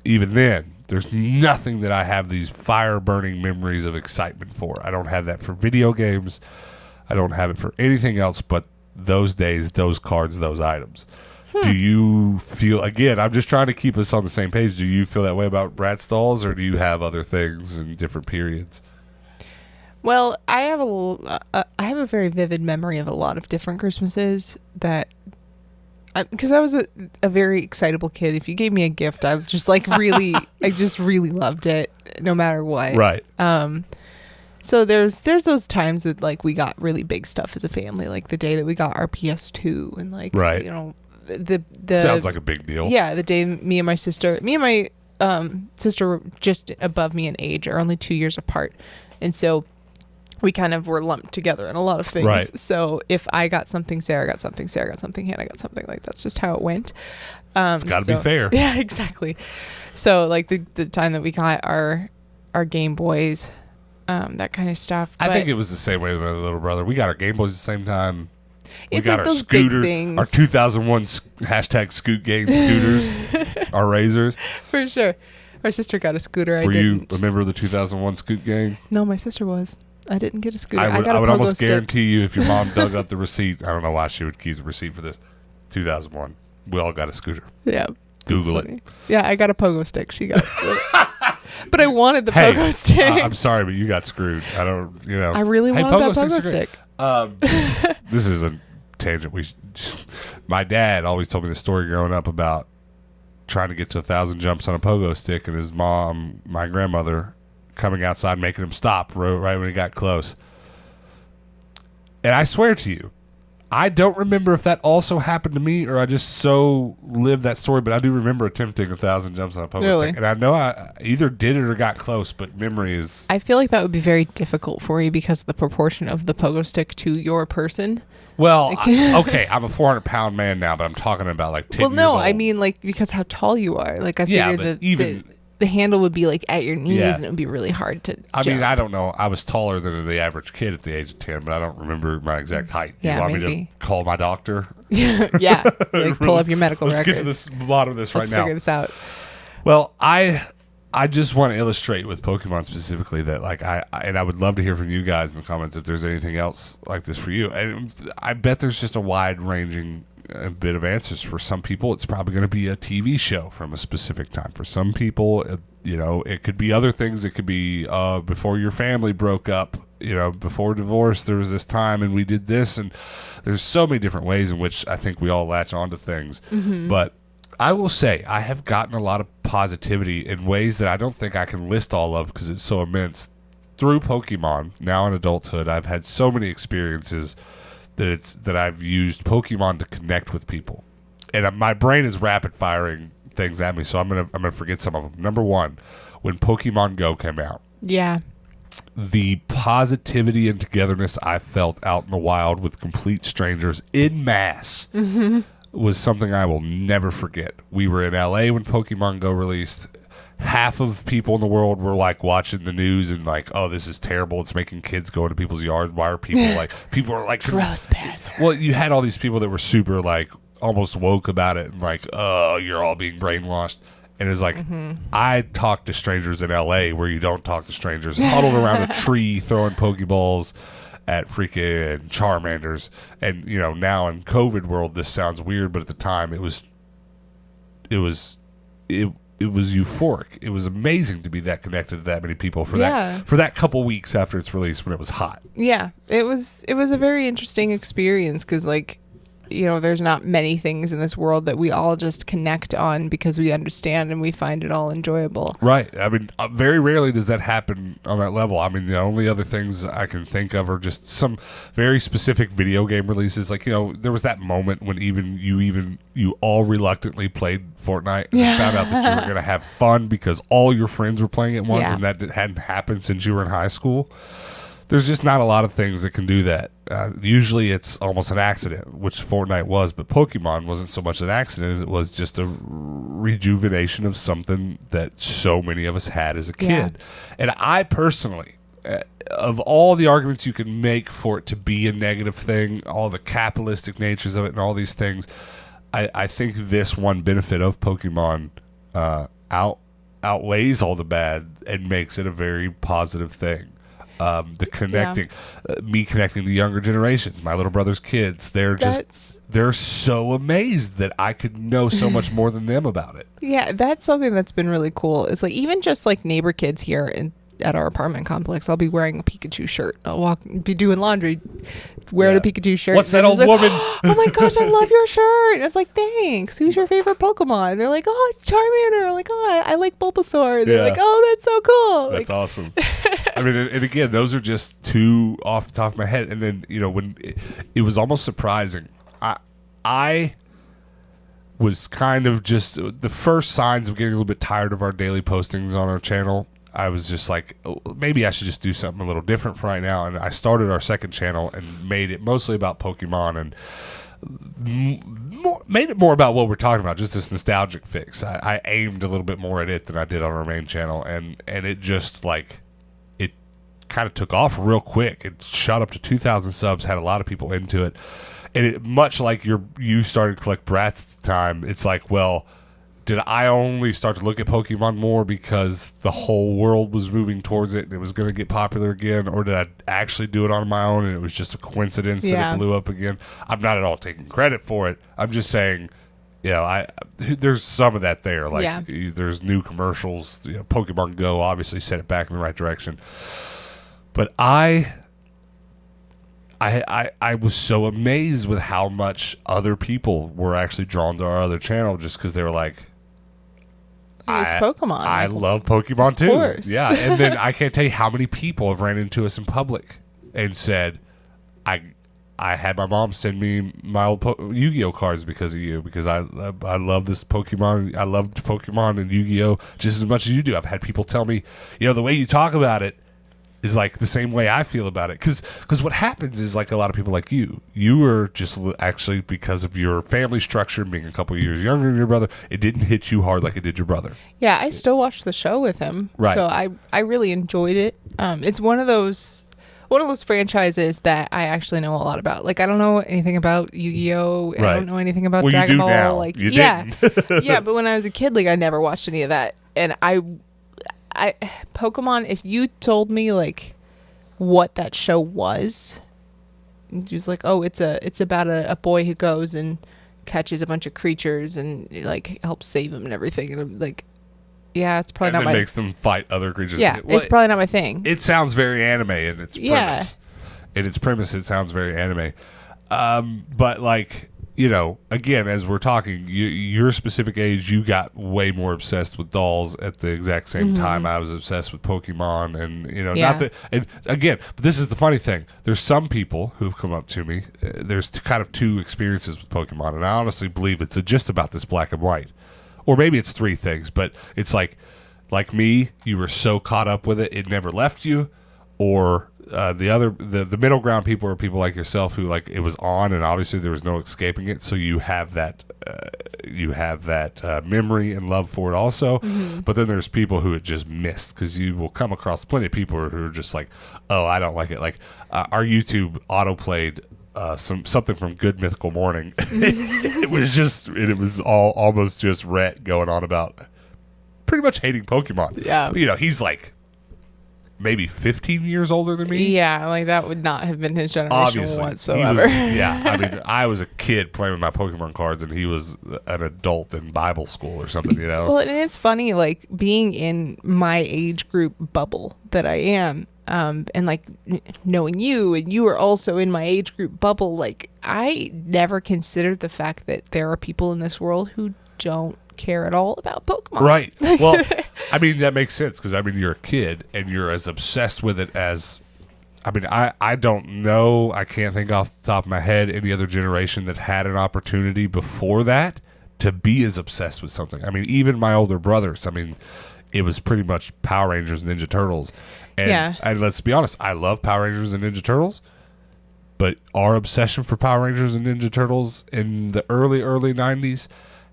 even then, there's nothing that I have these fire-burning memories of excitement for. I don't have that for video games. I don't have it for anything else but those days, those cards, those items. Do you feel, again, I'm just trying to keep us on the same page, do you feel that way about Brat Stalls, or do you have other things in different periods? Well, I have a very vivid memory of a lot of different Christmases that, because I was a very excitable kid. If you gave me a gift, I was just like really, I just really loved it, no matter what. Right. So there's those times that like we got really big stuff as a family, like the day that we got our PS2, and like you know the sounds like a big deal. Yeah, the day me and my sister were just above me in age, are only 2 years apart, and so we kind of were lumped together in a lot of things. Right. So if I got something, Sarah got something, Sarah got something, Hannah got something, like that's just how it went. It's got to be fair. Yeah, exactly. So like the time that we got our Game Boys, that kind of stuff. I think it was the same way with my little brother. We got our Game Boys at the same time. We It's got like our those scooter, big things. our 2001 hashtag Scoot Gang scooters, our Razors. For sure. My sister got a scooter. I Were didn't. you a member of the 2001 Scoot Gang? No, my sister was. I didn't get a scooter. I got a would pogo almost stick. guarantee you if your mom dug up the receipt, I don't know why she would keep the receipt for this, 2001, we all got a scooter. Yeah. Google That's it. funny. Yeah, I got a pogo stick. She got but I wanted the pogo stick. I'm sorry, but you got screwed. I don't, you know. I really wanted that pogo sticks are great. stick. This is a tangent. My dad always told me the story growing up about trying to get to 1,000 jumps on a pogo stick, and his mom, my grandmother, coming outside, making him stop right when he got close. And I swear to you, I don't remember if that also happened to me or I just so lived that story, but I do remember attempting 1,000 jumps on a pogo stick. And I know I either did it or got close, but memory is... I feel like that would be very difficult for you because of the proportion of the pogo stick to your person. Well, okay, I'm a 400-pound man now, but I'm talking about like 10 years old. I mean like because how tall you are. Like I figured that the handle would be like at your knees and it would be really hard to jump. mean, I don't know. I was taller than the average kid at the age of 10, but I don't remember my exact height. Do you want me to call my doctor? Yeah. Like pull up your medical records. Let's get to the bottom of this right now. Let's figure this out. Well, I just want to illustrate with Pokemon specifically that like I would love to hear from you guys in the comments if there's anything else like this for you. And I bet there's just a wide ranging bit of answers. For some people, it's probably going to be a TV show from a specific time. For some people, it could be other things. It could be before your family broke up, before divorce, there was this time and we did this. And there's so many different ways in which I think we all latch onto things. Mm-hmm. But I will say I have gotten a lot of positivity in ways that I don't think I can list all of because it's so immense. Through Pokemon, now in adulthood, I've had so many experiences that I've used Pokemon to connect with people, and my brain is rapid firing things at me, so I'm gonna forget some of them. Number one, when Pokemon Go came out, the positivity and togetherness I felt out in the wild with complete strangers in mass was something I will never forget. We were in LA when Pokemon Go released. Half of people in the world were like watching the news and like, oh, this is terrible. It's making kids go into people's yards. Why are people are like trespassers? Well, you had all these people that were super like almost woke about it and like, oh, you're all being brainwashed. And it's like, I talked to strangers in LA where you don't talk to strangers, huddled around a tree throwing Pokeballs at freaking Charmanders. And now in COVID world, this sounds weird, but at the time it was euphoric. It was amazing to be that connected to that many people for that couple weeks after its release when it was hot. Yeah, it was a very interesting experience because there's not many things in this world that we all just connect on because we understand and we find it all enjoyable. Right. I mean, very rarely does that happen on that level. I mean, the only other things I can think of are just some very specific video game releases. Like, there was that moment when you all reluctantly played Fortnite and found out that you were going to have fun because all your friends were playing it once and that hadn't happened since you were in high school. There's just not a lot of things that can do that. Usually it's almost an accident, which Fortnite was, but Pokemon wasn't so much an accident as it was just a rejuvenation of something that so many of us had as a kid. Yeah. And I personally, of all the arguments you can make for it to be a negative thing, all the capitalistic natures of it and all these things, I think this one benefit of Pokemon outweighs all the bad and makes it a very positive thing. The connecting, me connecting the younger generations, my little brother's kids, they're so amazed that I could know so much more than them about it. Yeah, that's something that's been really cool. It's like even just like neighbor kids here at our apartment complex, I'll be wearing a Pikachu shirt. I'll be doing laundry, wearing a Pikachu shirt. What's that old woman? Oh my gosh, I love your shirt. And it's like, thanks. Who's your favorite Pokemon? And they're like, oh, it's Charmander. I'm like, oh, I like Bulbasaur. And they're like, oh, that's so cool. That's awesome. I mean, and again, those are just two off the top of my head. And then, when it was almost surprising. I was kind of just the first signs of getting a little bit tired of our daily postings on our channel. I was just like, oh, maybe I should just do something a little different for right now. And I started our second channel and made it mostly about Pokemon and made it more about what we're talking about, just this nostalgic fix. I aimed a little bit more at it than I did on our main channel. And it just like, it kind of took off real quick. It shot up to 2,000 subs, had a lot of people into it. And it, much like you started to collect brats at the time, it's like, well, did I only start to look at Pokemon more because the whole world was moving towards it and it was going to get popular again? Or did I actually do it on my own and it was just a coincidence that it blew up again? I'm not at all taking credit for it. I'm just saying, there's some of that there. Like, there's new commercials. Pokemon Go obviously set it back in the right direction. But I was so amazed with how much other people were actually drawn to our other channel just because they were like, It's Pokemon. I love Pokemon too. Course. Yeah, and then I can't tell you how many people have ran into us in public and said, I had my mom send me my old Yu-Gi-Oh cards because of you, because I love this Pokemon. I loved Pokemon and Yu-Gi-Oh just as much as you do. I've had people tell me, the way you talk about it is like the same way I feel about it. Because what happens is, like, a lot of people like you were just actually, because of your family structure and being a couple of years younger than your brother, it didn't hit you hard like it did your brother. Yeah, I still watch the show with him. Right. So I really enjoyed it. It's one of those franchises that I actually know a lot about. Like, I don't know anything about Yu-Gi-Oh! Right. I don't know anything about Well, Dragon you do Ball. now. Like, You yeah, didn't. yeah. But when I was a kid, like, I never watched any of that. And I Pokemon. If you told me like what that show was, he was like, oh, it's about a boy who goes and catches a bunch of creatures and like helps save them and everything. And I'm like, yeah, it's probably and not then my. makes them fight other creatures. Yeah, it's probably not my thing. It sounds very anime in its premise. Yeah. In its premise, it sounds very anime. But like, again, as we're talking, your specific age, you got way more obsessed with dolls at the exact same time I was obsessed with Pokemon, and not that. And again, but this is the funny thing. There's some people who've come up to me. There's kind of two experiences with Pokemon, and I honestly believe it's just about this black and white, or maybe it's three things. But it's like me, you were so caught up with it never left you, or the middle ground people are people like yourself who, like, it was on and obviously there was no escaping it, so you have that memory and love for it also. But then there's people who it just missed, because you will come across plenty of people who are just like, oh, I don't like it. Like, our YouTube auto-played something from Good Mythical Morning. It was almost just Rhett going on about pretty much hating Pokemon. Yeah. He's like maybe 15 years older than me. Yeah, like that would not have been his generation Obviously, whatsoever. I mean, I was a kid playing with my Pokemon cards, and he was an adult in Bible school or something, Well, and it's funny, like, being in my age group bubble that I am, and like knowing you, and you are also in my age group bubble. Like, I never considered the fact that there are people in this world who don't care at all about Pokemon. Right. Well, I mean, that makes sense, because I mean, you're a kid and you're as obsessed with it as, I mean, I don't know, I can't think off the top of my head any other generation that had an opportunity before that to be as obsessed with something. I mean, even my older brothers, I mean, it was pretty much Power Rangers and Ninja Turtles. And let's be honest, I love Power Rangers and Ninja Turtles, but our obsession for Power Rangers and Ninja Turtles in the early 90s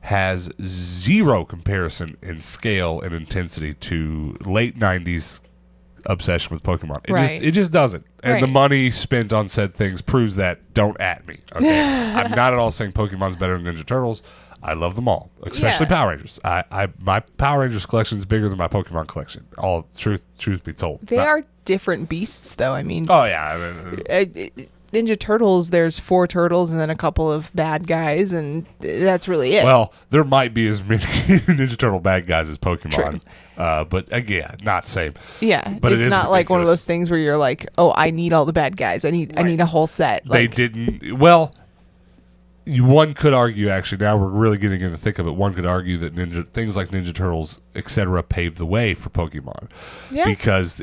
has zero comparison in scale and intensity to late 90s obsession with Pokemon. It just doesn't. And the money spent on said things proves that. Don't at me. Okay. I'm not at all saying Pokemon's better than Ninja Turtles. I love them all, especially Power Rangers. My Power Rangers collection is bigger than my Pokemon collection. All truth be told. They are different beasts, though. I mean, oh yeah. I mean, Ninja Turtles, there's 4 turtles and then a couple of bad guys, and that's really it. Well, there might be as many Ninja Turtle bad guys as Pokemon. But again, not same. Yeah, but it's not like one of those things where you're like, oh, I need all the bad guys. I need a whole set. They didn't. Well, one could argue, actually, now we're really getting in the thick of it, one could argue that things like Ninja Turtles, etc., paved the way for Pokemon. Yeah. Because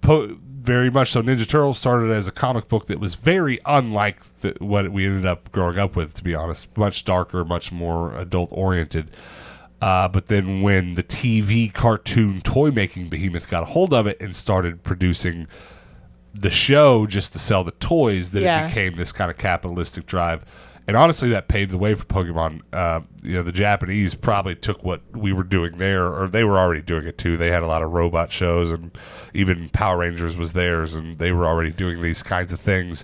very much so, Ninja Turtles started as a comic book that was very unlike what we ended up growing up with, to be honest. Much darker, much more adult-oriented. But then when the TV cartoon toy-making behemoth got a hold of it and started producing the show just to sell the toys, that it became this kind of capitalistic drive. And honestly, that paved the way for Pokemon. The Japanese probably took what we were doing there, or they were already doing it too. They had a lot of robot shows, and even Power Rangers was theirs, and they were already doing these kinds of things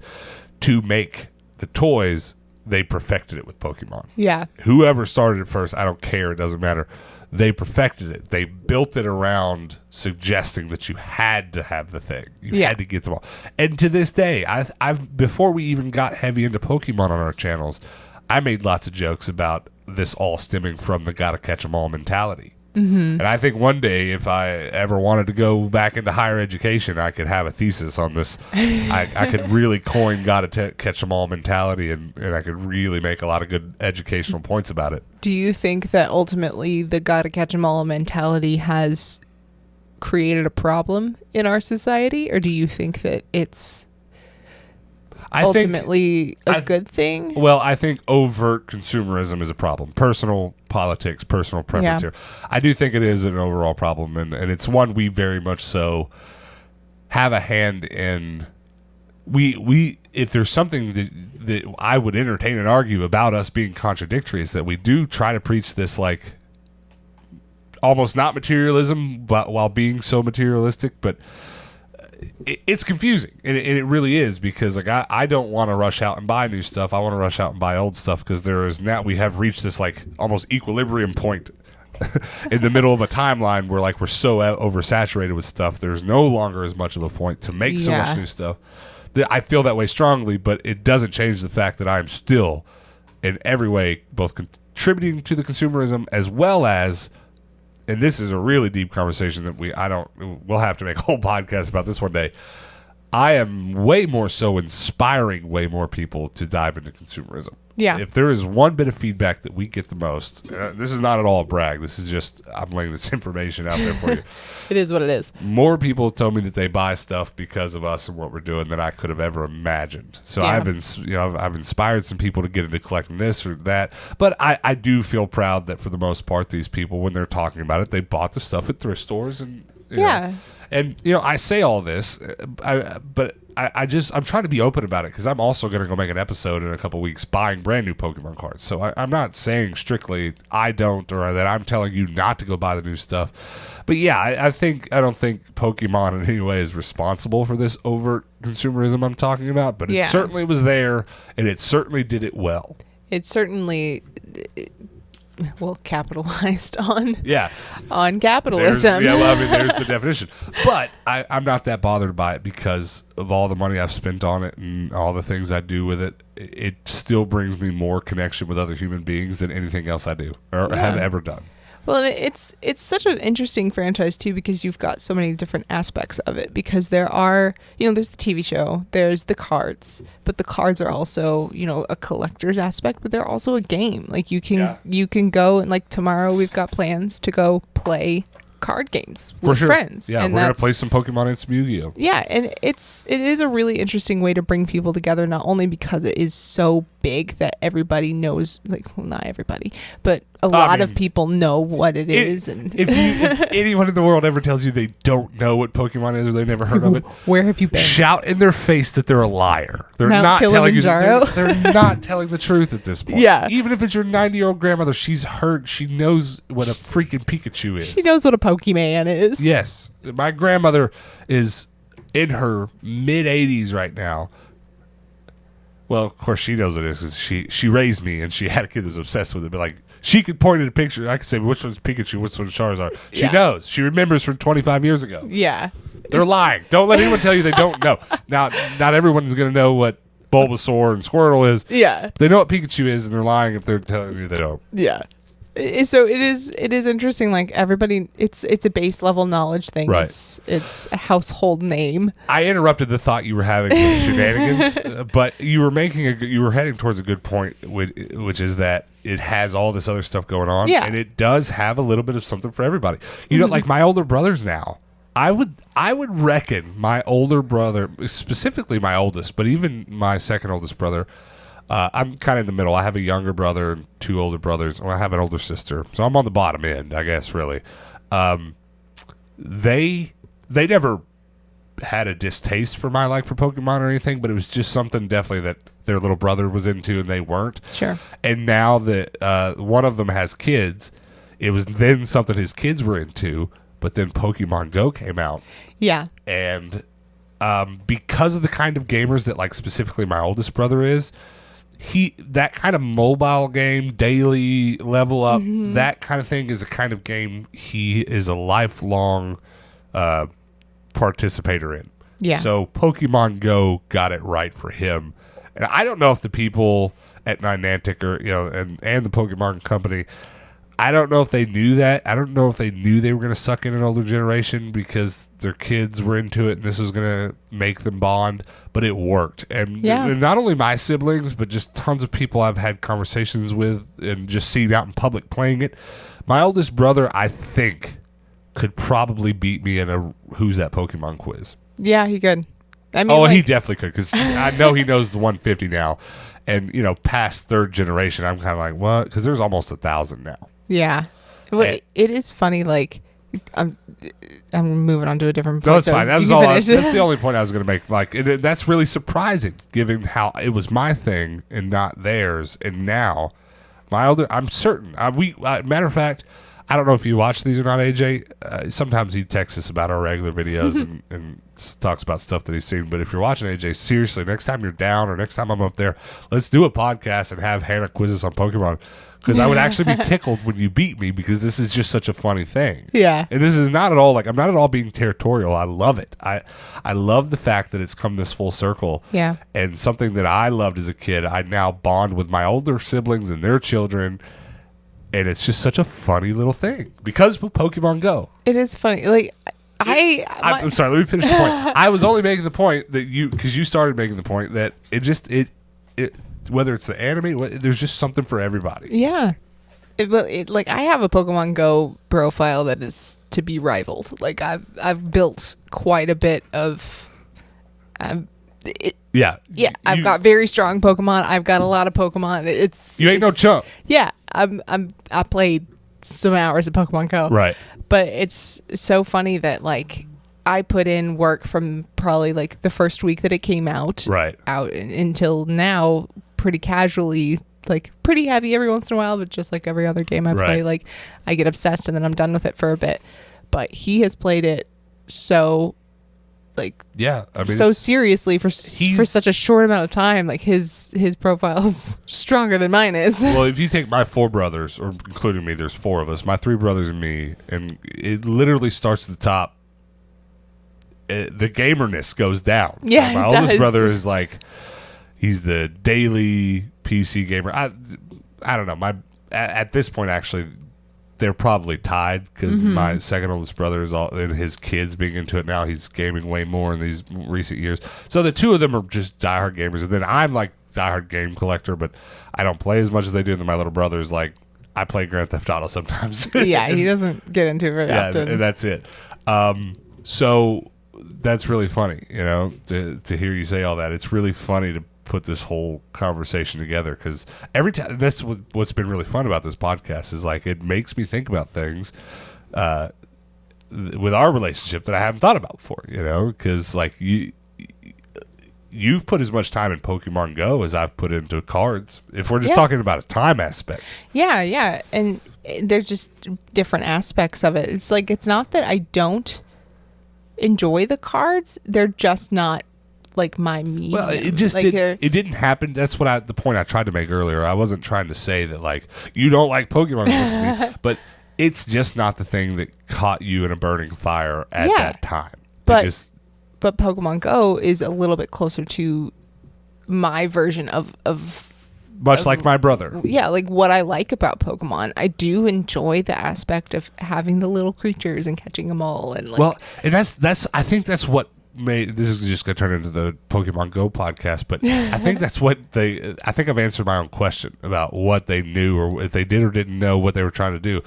to make the toys. They perfected it with Pokemon. Yeah. Whoever started it first, I don't care. It doesn't matter. They perfected it. They built it around suggesting that you had to have the thing. You had to get them all. And to this day, I've before we even got heavy into Pokemon on our channels, I made lots of jokes about this all stemming from the gotta catch 'em all mentality. And I think one day, if I ever wanted to go back into higher education, I could have a thesis on this. I could really coin gotta catch them all mentality, and I could really make a lot of good educational points about it. Do you think that ultimately the gotta catch 'em all mentality has created a problem in our society, or do you think that it's ultimately a good thing? Well, I think overt consumerism is a problem. Personal politics, personal preference here. I do think it is an overall problem, and it's one we very much so have a hand in. We if there's something that I would entertain and argue about us being contradictory, is that we do try to preach this like almost not materialism, but while being so materialistic, but it's confusing, and it really is, because like I don't want to rush out and buy new stuff. I want to rush out and buy old stuff, because there is now we have reached this like almost equilibrium point in the middle of a timeline where like we're so oversaturated with stuff. There's no longer as much of a point to make so much new stuff. I feel that way strongly, but it doesn't change the fact that I'm still in every way both contributing to the consumerism as well as. And this is a really deep conversation that we'll have to make a whole podcast about this one day. I am way more so inspiring way more people to dive into consumerism. Yeah. If there is one bit of feedback that we get the most, this is not at all a brag. This is just, I'm laying this information out there for you. It is what it is. More people told me that they buy stuff because of us and what we're doing than I could have ever imagined. So I've inspired some people to get into collecting this or that. But I do feel proud that for the most part, these people, when they're talking about it, they bought the stuff at thrift stores and you know. And I say all this, but I'm trying to be open about it, because I'm also going to go make an episode in a couple weeks buying brand new Pokemon cards. So I'm not saying strictly I don't, or that I'm telling you not to go buy the new stuff. But yeah, I don't think Pokemon in any way is responsible for this overt consumerism I'm talking about. But it certainly was there, and it certainly did it well. It certainly capitalized on capitalism. There's the definition. But I'm not that bothered by it, because of all the money I've spent on it and all the things I do with it. It still brings me more connection with other human beings than anything else I do or have ever done. Well, it's such an interesting franchise too, because you've got so many different aspects of it. Because there are, there's the TV show, there's the cards, but the cards are also, a collector's aspect, but they're also a game. Like you can go, and like tomorrow we've got plans to go play card games with friends. Yeah, and we're gonna play some Pokemon and some Yu-Gi-Oh. Yeah, and it is a really interesting way to bring people together, not only because it is so big that everybody knows, not everybody, but a lot of people know what it is. And if anyone in the world ever tells you they don't know what Pokemon is, or they've never heard of it, where have you been? Shout in their face that they're a liar. They're Mount not telling you. Kilimanjaro? They're not telling the truth at this point. Yeah. Even if it's your 90-year-old grandmother, she knows what a freaking Pikachu is. She knows what a Pokemon is. Yes, my grandmother is in her mid-80s right now. Well, of course she knows what it is, because she raised me, and she had a kid that was obsessed with it. But like, she could point at a picture. I could say, which one's Pikachu, which one's Charizard. She knows. She remembers from 25 years ago. Yeah. They're lying. Don't let anyone tell you they don't know. Now, not everyone's going to know what Bulbasaur and Squirtle is. Yeah. They know what Pikachu is, and they're lying if they're telling you they don't. Yeah. So it is interesting. Like everybody, it's a base level knowledge thing. Right. It's a household name. I interrupted the thought you were having with shenanigans, but you were heading towards a good point, which is that it has all this other stuff going on, and it does have a little bit of something for everybody. Like my older brothers now. I would reckon my older brother, specifically my oldest, but even my second oldest brother. I'm kind of in the middle. I have a younger brother and two older brothers. Well, I have an older sister, so I'm on the bottom end, I guess. Really, they never had a distaste for my like for Pokemon or anything, but it was just something definitely that their little brother was into and they weren't. Sure. And now that one of them has kids, it was then something his kids were into. But then Pokemon Go came out. Yeah. And because of the kind of gamers that like specifically my oldest brother is. That kind of mobile game, daily level up, that kind of thing is a kind of game he is a lifelong participator in. Yeah. So Pokemon Go got it right for him. And I don't know if the people at Niantic or and the Pokemon Company, I don't know if they knew that. I don't know if they knew they were going to suck in an older generation because their kids were into it and this was going to make them bond, but it worked. And not only my siblings, but just tons of people I've had conversations with and just seen out in public playing it. My oldest brother, I think, could probably beat me in a Who's That Pokemon quiz. Yeah, he could. I mean, he definitely could because I know he knows the 150 now. And, past third generation, I'm kind of like, what? Because there's almost 1,000 now. Yeah. Well, it is funny, like, I'm moving on to a different point. No, it's fine. That was all. That's the only point I was going to make. Like, that's really surprising, given how it was my thing and not theirs. And now, I'm certain. Matter of fact, I don't know if you watch these or not, AJ. Sometimes he texts us about our regular videos and talks about stuff that he's seen. But if you're watching, AJ, seriously, next time you're down or next time I'm up there, let's do a podcast and have Hannah quiz us on Pokemon. Because I would actually be tickled when you beat me because this is just such a funny thing. Yeah. And this is not at all I'm not at all being territorial. I love it. I love the fact that it's come this full circle. Yeah. And something that I loved as a kid, I now bond with my older siblings and their children. And it's just such a funny little thing because of Pokemon Go. It is funny. Like, I'm sorry, let me finish the point. I was only making the point that because you started making the point that it whether it's the anime, there's just something for everybody. Yeah. Like, I have a Pokemon Go profile that is to be rivaled. Like, I've built quite a bit of... I've got very strong Pokemon. I've got a lot of Pokemon. You ain't no chump. Yeah. I played some hours of Pokemon Go. Right. But it's so funny that, like, I put in work from probably, like, the first week that it came out. Right. Out until now, pretty casually, like, pretty heavy every once in a while, but just like every other game I play, like, I get obsessed and then I'm done with it for a bit. But he has played it so, like, so seriously for such a short amount of time. Like, his profile is stronger than mine is. Well, if you take my 4 brothers, or including me, there's 4 of us, my 3 brothers and me, and it literally starts at the top. The gamerness goes down. Yeah, my oldest brother is like, he's the daily PC gamer. I don't know. At this point, actually, they're probably tied because my second oldest brother is and his kids being into it now. He's gaming way more in these recent years. So the 2 of them are just diehard gamers, and then I'm like diehard game collector, but I don't play as much as they do. And then my little brother's like, I play Grand Theft Auto sometimes. Yeah, he doesn't get into it very often. And that's it. So that's really funny, to hear you say all that. It's really funny to put this whole conversation together because every time that's what's been really fun about this podcast is like it makes me think about things with our relationship that I haven't thought about before, because like you've put as much time in Pokemon Go as I've put into cards if we're just talking about a time aspect. Yeah, and there's just different aspects of it. It's like, it's not that I don't enjoy the cards, they're just not like my medium. Well, it just it didn't happen. That's what the point I tried to make earlier. I wasn't trying to say that like you don't like Pokemon to me, but it's just not the thing that caught you in a burning fire at that time. But Pokemon Go is a little bit closer to my version of much like my brother. Yeah, like what I like about Pokemon. I do enjoy the aspect of having the little creatures and catching them all. And like, and that's I think that's what made this is just going to turn into the Pokemon Go podcast, but I think that's what I think I've answered my own question about what they knew or if they did or didn't know what they were trying to do.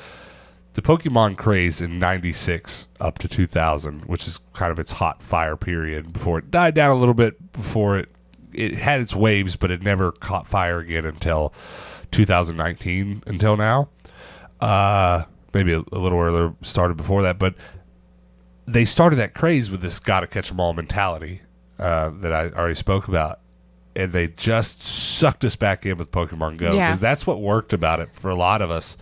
The Pokemon craze in 96 up to 2000, which is kind of its hot fire period before it died down a little bit, before it had its waves, but it never caught fire again until 2019, until now. Maybe a little earlier, started before that, but they started that craze with this gotta catch 'em all mentality that I already spoke about, and they just sucked us back in with Pokemon Go because that's what worked about it for a lot of us.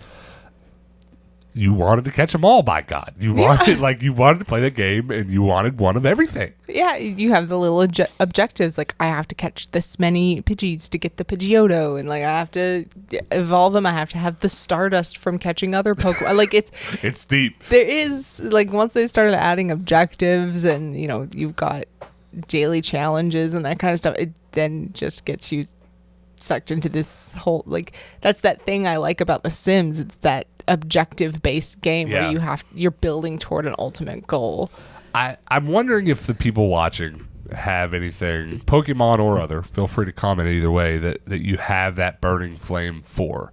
You wanted to catch them all, by God. You wanted to play the game, and you wanted one of everything. Yeah, you have the little objectives, like I have to catch this many Pidgeys to get the Pidgeotto, and like I have to evolve them. I have to have the Stardust from catching other Pokemon. Like it's deep. There is like once they started adding objectives, and you've got daily challenges and that kind of stuff. It then just gets you sucked into this whole, like, that's that thing I like about The Sims. It's that objective based game Yeah. where you're building toward an ultimate goal. I'm wondering if the people watching have anything, Pokemon or other, feel free to comment either way, that you have that burning flame for.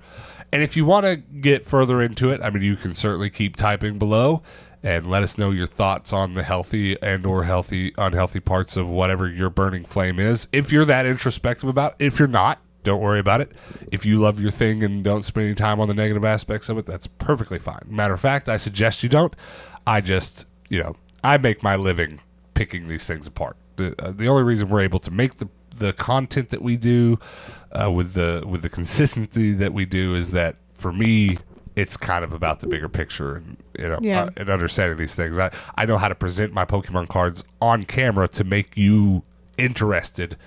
And if you want to get further into it, I mean, you can certainly keep typing below and let us know your thoughts on the healthy and or unhealthy parts of whatever your burning flame is. If you're that introspective about it. If you're not, don't worry about it. If you love your thing and don't spend any time on the negative aspects of it, that's perfectly fine. Matter of fact, I suggest you don't. I just, I make my living picking these things apart. The only reason we're able to make the content that we do with the consistency that we do is that, for me, it's kind of about the bigger picture and and understanding these things. I know how to present my Pokemon cards on camera to make you interested,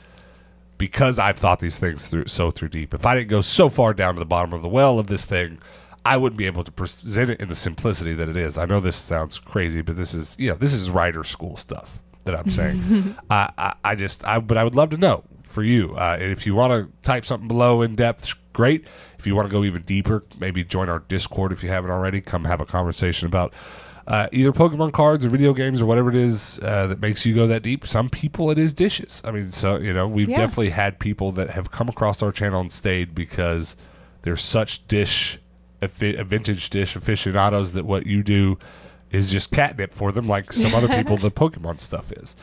because I've thought these things through deep. If I didn't go so far down to the bottom of the well of this thing, I wouldn't be able to present it in the simplicity that it is. I know this sounds crazy, but this is writer school stuff that I'm saying. But I would love to know for you. If you want to type something below in depth, great. If you want to go even deeper, maybe join our Discord if you haven't already. Come have a conversation about either Pokemon cards or video games or whatever it is that makes you go that deep. Some people, it is dishes. I mean, so, we've definitely had people that have come across our channel and stayed because they're such vintage dish aficionados that what you do is just catnip for them, like some other people the Pokemon stuff is.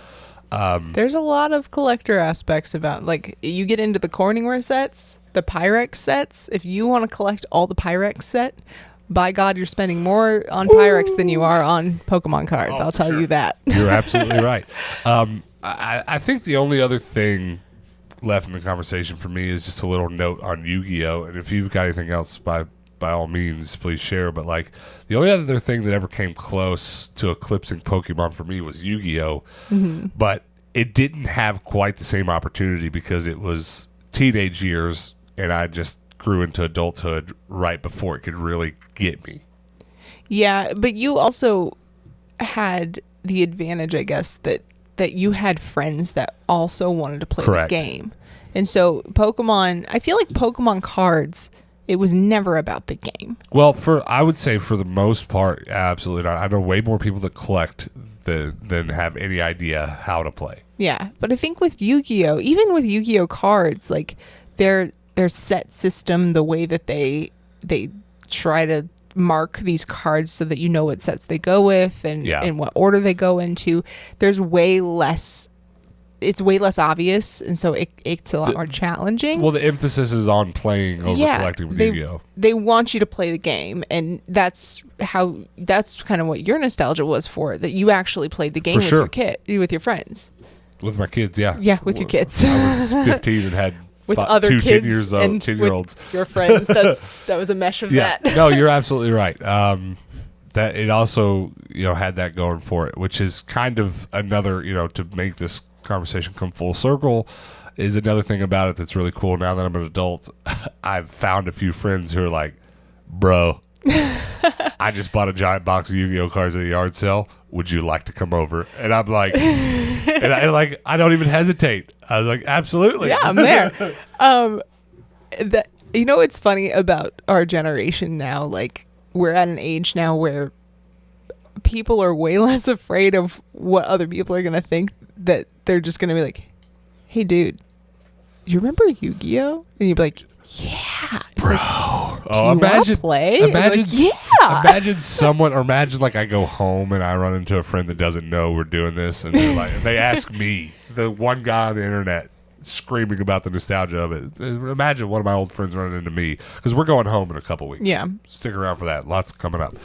There's a lot of collector aspects about, like, you get into the Corningware sets, the Pyrex sets. If you want to collect all the Pyrex set, by God, you're spending more on Pyrex than you are on Pokemon cards. I'll tell you that. You're absolutely right. I think the only other thing left in the conversation for me is just a little note on Yu-Gi-Oh! And if you've got anything else, by all means, please share. But, like, the only other thing that ever came close to eclipsing Pokemon for me was Yu-Gi-Oh! But it didn't have quite the same opportunity because it was teenage years, and I just grew into adulthood right before it could really get me. Yeah, but you also had the advantage, I guess, that you had friends that also wanted to play the game. And so Pokemon, I feel like Pokemon cards, it was never about the game. Well, I would say for the most part, absolutely not. I know way more people that collect than have any idea how to play. Yeah, but I think with Yu-Gi-Oh, even with Yu-Gi-Oh cards, like their set system, the way that they try to mark these cards so that you know what sets they go with and in what order they go into, it's way less obvious, and so it's a lot more challenging. Well, the emphasis is on playing over collecting with Yu-Gi-Oh. They want you to play the game, and that's kind of what your nostalgia was for, that you actually played the game with your friends. With my kids, yeah. Yeah, with your kids. I was 15 and had with other two kids 10-year-olds. Your friends. That was a mesh of that. No, you're absolutely right. That it also had that going for it, which is kind of another to make this conversation come full circle, is another thing about it that's really cool. Now that I'm an adult, I've found a few friends who are like, bro, I just bought a giant box of Yu-Gi-Oh cards at a yard sale. Would you like to come over? And I'm like, I don't even hesitate. I was like, absolutely. Yeah, I'm there. What's funny about our generation now? Like, we're at an age now where people are way less afraid of what other people are going to think, that they're just going to be like, hey, dude, you remember Yu-Gi-Oh? And you'd be like, yeah. Bro. Like, imagine play? Imagine, like, yeah. Imagine someone, or imagine like I go home and I run into a friend that doesn't know we're doing this, and they're like, they ask me, the one guy on the internet, screaming about the nostalgia of it. Imagine one of my old friends running into me, because we're going home in a couple weeks. Yeah. Stick around for that. Lots coming up.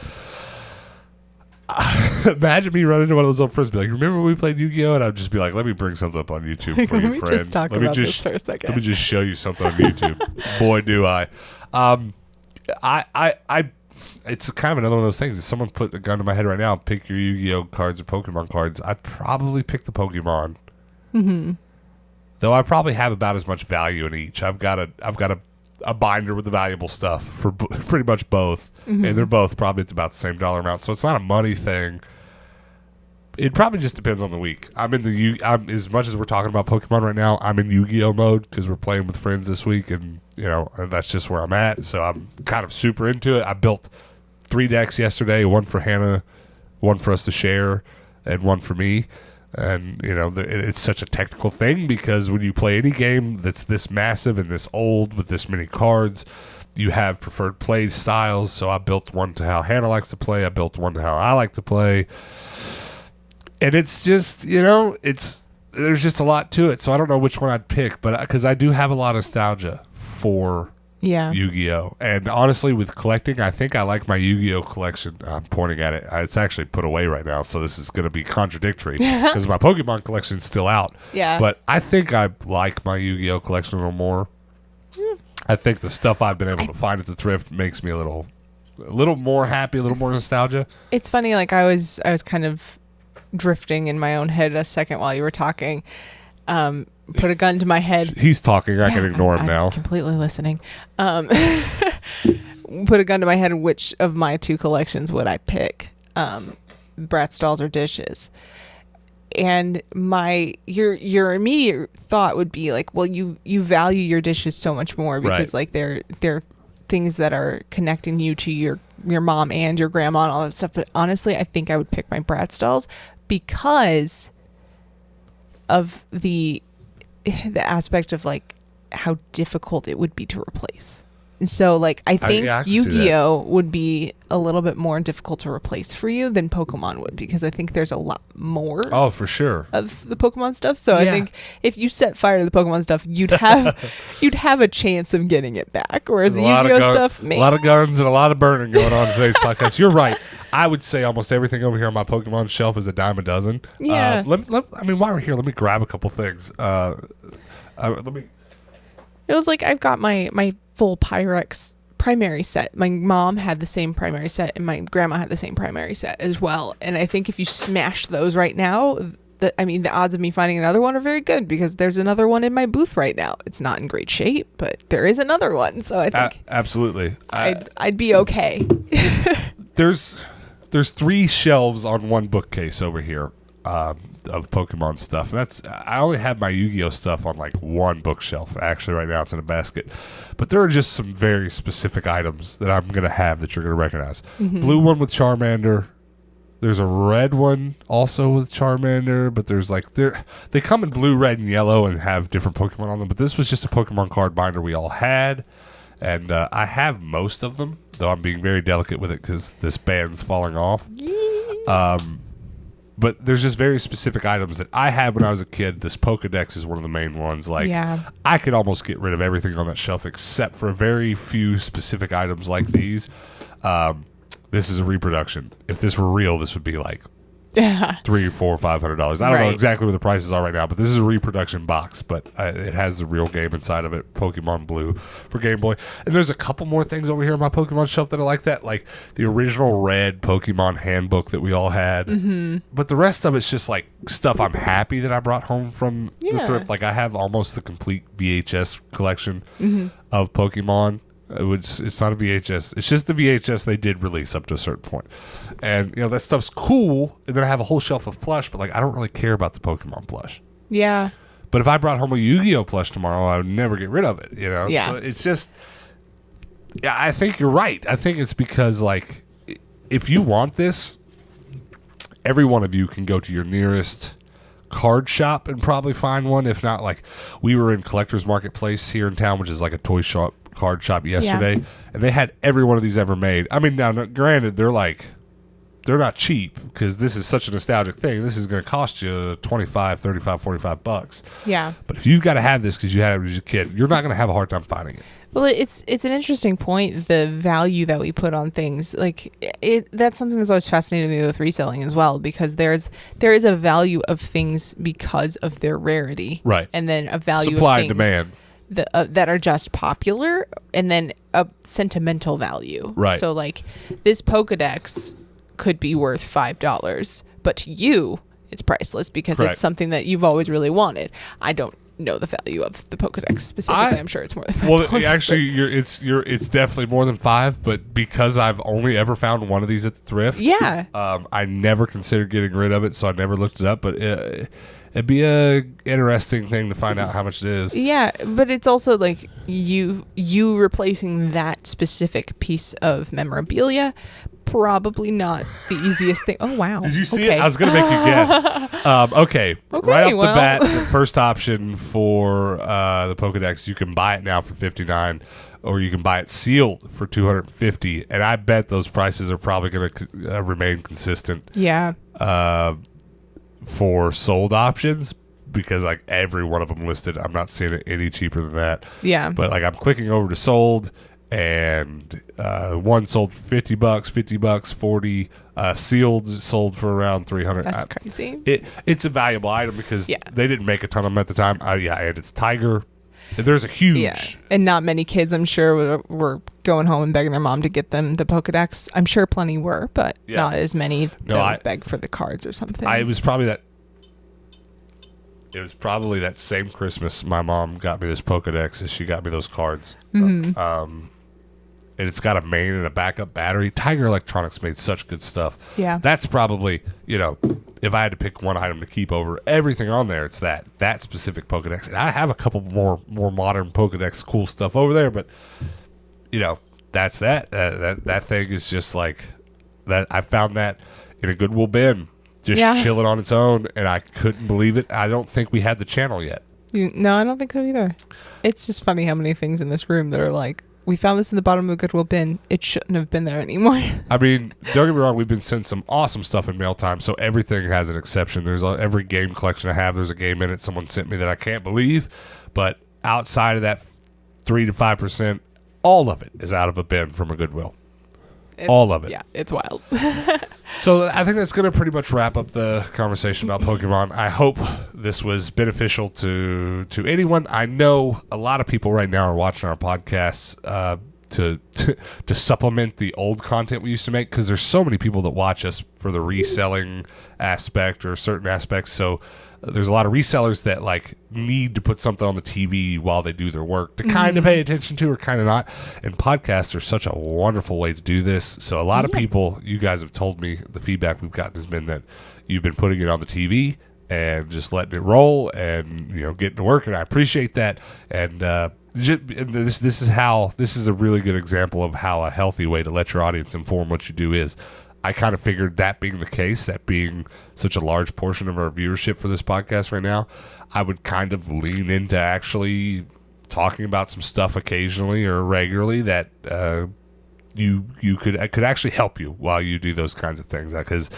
Imagine me running into one of those old friends and be like, remember when we played Yu-Gi-Oh? And I'd just be like, let me bring something up on YouTube for you, friend. Let me just talk about this for a second. Let me just show you something on YouTube. Boy, do I. It's kind of another one of those things. If someone put a gun to my head right now, pick your Yu-Gi-Oh cards or Pokemon cards, I'd probably pick the Pokemon. Mm-hmm. Though I probably have about as much value in each. I've got a binder with the valuable stuff for pretty much both, and they're both probably at about the same dollar amount, so it's not a money thing. It probably just depends on the week. I'm as much as we're talking about Pokemon right now, I'm in Yu-Gi-Oh mode because we're playing with friends this week, and that's just where I'm at. So I'm kind of super into it. I built 3 decks yesterday, one for Hannah, one for us to share, and one for me. And, it's such a technical thing because when you play any game that's this massive and this old with this many cards, you have preferred play styles. So I built one to how Hannah likes to play. I built one to how I like to play. And it's just, there's just a lot to it. So I don't know which one I'd pick, but because I do have a lot of nostalgia for Yu-Gi-Oh! And honestly, with collecting, I think I like my Yu-Gi-Oh! Collection. I'm pointing at it. It's actually put away right now, so this is going to be contradictory because my Pokemon collection is still out. Yeah. But I think I like my Yu-Gi-Oh! Collection a little more. I think the stuff I've been able to find at the thrift makes me a little more happy, a little more nostalgia. It's funny, like I was kind of drifting in my own head a second while you were talking. Put a gun to my head. He's talking. I can ignore him now. I'm completely listening. Put a gun to my head. Which of my 2 collections would I pick? Bratz dolls or dishes? And your immediate thought would be like, well, you value your dishes so much more because like they're things that are connecting you to your mom and your grandma and all that stuff. But honestly, I think I would pick my Bratz dolls because of the aspect of like how difficult it would be to replace. And so like I think Yu-Gi-Oh would be a little bit more difficult to replace for you than Pokemon would, because I think there's a lot more for sure of the Pokemon stuff. So I think if you set fire to the Pokemon stuff, you'd have a chance of getting it back. Whereas the Yu-Gi-Oh stuff, a lot of guns and a lot of burning going on in today's podcast. You're right. I would say almost everything over here on my Pokemon shelf is a dime a dozen. Yeah. I mean, while we're here, let me grab a couple things. Let me. It was like I've got my full Pyrex primary set. My mom had the same primary set, and my grandma had the same primary set as well. And I think if you smash those right now, the odds of me finding another one are very good, because there's another one in my booth right now. It's not in great shape, but there is another one. So I think absolutely, I'd be okay. There's 3 shelves on one bookcase over here of Pokemon stuff. I only have my Yu-Gi-Oh stuff on like one bookshelf. Actually, right now it's in a basket. But there are just some very specific items that I'm gonna have that you're gonna recognize. Mm-hmm. Blue one with Charmander. There's a red one also with Charmander, but there's like they come in blue, red, and yellow and have different Pokemon on them. But this was just a Pokemon card binder we all had, and I have most of them, though I'm being very delicate with it because this band's falling off. But there's just very specific items that I had when I was a kid. This Pokedex is one of the main ones. Like, I could almost get rid of everything on that shelf except for a very few specific items like these. This is a reproduction. If this were real, this would be like $300, $400, $500. I don't know exactly what the prices are right now, but this is a reproduction box. But it has the real game inside of it, Pokemon Blue for Game Boy. And there's a couple more things over here on my Pokemon shelf that are like that, like the original red Pokemon handbook that we all had. Mm-hmm. But the rest of it's just like stuff I'm happy that I brought home from the thrift. Like I have almost the complete VHS collection of Pokemon. It's not a VHS. It's just the VHS they did release up to a certain point. And, that stuff's cool. And then I have a whole shelf of plush, but, like, I don't really care about the Pokemon plush. Yeah. But if I brought home a Yu-Gi-Oh plush tomorrow, I would never get rid of it, Yeah. So it's just, I think you're right. I think it's because, like, if you want this, every one of you can go to your nearest card shop and probably find one. If not, like, we were in Collector's Marketplace here in town, which is like a toy shop. Card shop yesterday, and they had every one of these ever made. I mean, now granted, they're not cheap because this is such a nostalgic thing. This is going to cost you $25, $35, $45. Yeah. But if you've got to have this because you had it as a kid, you're not going to have a hard time finding it. Well, it's an interesting point, the value that we put on things. Like that's something that's always fascinated me with reselling as well, because there is a value of things because of their rarity, right? And then a value supply of things and demand. That are just popular, and then a sentimental value. Right. So like this Pokedex could be worth $5, but to you it's priceless because it's something that you've always really wanted. I don't know the value of the Pokedex specifically. I'm sure it's more than $5. Well, actually, it's definitely more than $5. But because I've only ever found one of these at the thrift, I never considered getting rid of it, so I never looked it up. But it'd be a interesting thing to find out how much it is. Yeah, but it's also like you replacing that specific piece of memorabilia probably not the easiest thing. Oh, wow. Did you see it? I was going to make you guess. Okay. Right off the bat, the first option for the Pokedex, you can buy it now for $59, or you can buy it sealed for $250. And I bet those prices are probably going to remain consistent. Yeah. For sold options, because like every one of them listed, I'm not seeing it any cheaper than that. Yeah. But like I'm clicking over to sold, and one sold for $50, 40. Sealed sold for around $300. That's crazy. It's a valuable item because they didn't make a ton of them at the time. And it's Tiger. There's a huge and not many kids, I'm sure, were going home and begging their mom to get them the Pokedex. I'm sure plenty were, but not as many that would beg for the cards or something. It was probably that same Christmas my mom got me this Pokedex as she got me those cards. And it's got a main and a backup battery. Tiger Electronics made such good stuff. Yeah. That's probably, if I had to pick one item to keep over everything on there, it's that specific Pokedex. And I have a couple more modern Pokedex cool stuff over there, but, that's that. That thing is just like that. I found that in a Goodwill bin, just chilling on its own, and I couldn't believe it. I don't think we had the channel yet. No, I don't think so either. It's just funny how many things in this room that are like, we found this in the bottom of a Goodwill bin. It shouldn't have been there anymore. I mean, don't get me wrong. We've been sent some awesome stuff in mail time, so everything has an exception. There's every game collection I have, there's a game in it someone sent me that I can't believe. But outside of that 3 to 5%, all of it is out of a bin from a Goodwill. All of it. Yeah, it's wild. So I think that's going to pretty much wrap up the conversation about Pokemon. I hope this was beneficial to anyone. I know a lot of people right now are watching our podcasts to supplement the old content we used to make, because there's so many people that watch us for the reselling aspect or certain aspects. So there's a lot of resellers that like need to put something on the TV while they do their work to kind of pay attention to, or kind of not. And podcasts are such a wonderful way to do this. So a lot of people, you guys have told me, the feedback we've gotten has been that you've been putting it on the TV and just letting it roll and getting to work, and I appreciate that. And this is a really good example of how a healthy way to let your audience inform what you do is. I kind of figured that being the case, that being such a large portion of our viewership for this podcast right now, I would kind of lean into actually talking about some stuff occasionally or regularly that you could actually help you while you do those kinds of things. Because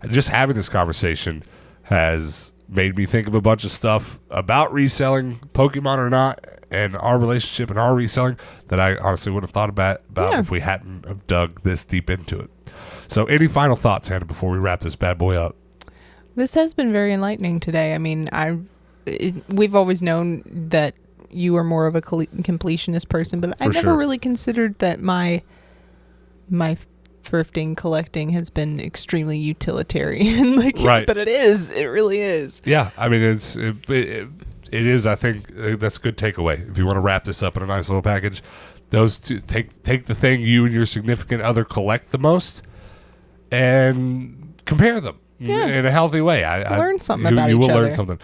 just having this conversation has made me think of a bunch of stuff about reselling, Pokemon or not, and our relationship and our reselling that I honestly wouldn't have thought about if we hadn't have dug this deep into it. So any final thoughts, Hannah, before we wrap this bad boy up? This has been very enlightening today. I mean, we've always known that you are more of a completionist person, but I never really considered that my thrifting, collecting has been extremely utilitarian. Right. But it is. It really is. Yeah. I mean, it is. I think that's a good takeaway. If you want to wrap this up in a nice little package, those two, take the thing you and your significant other collect the most and compare them in a healthy way. Learn something about each other. You will learn something.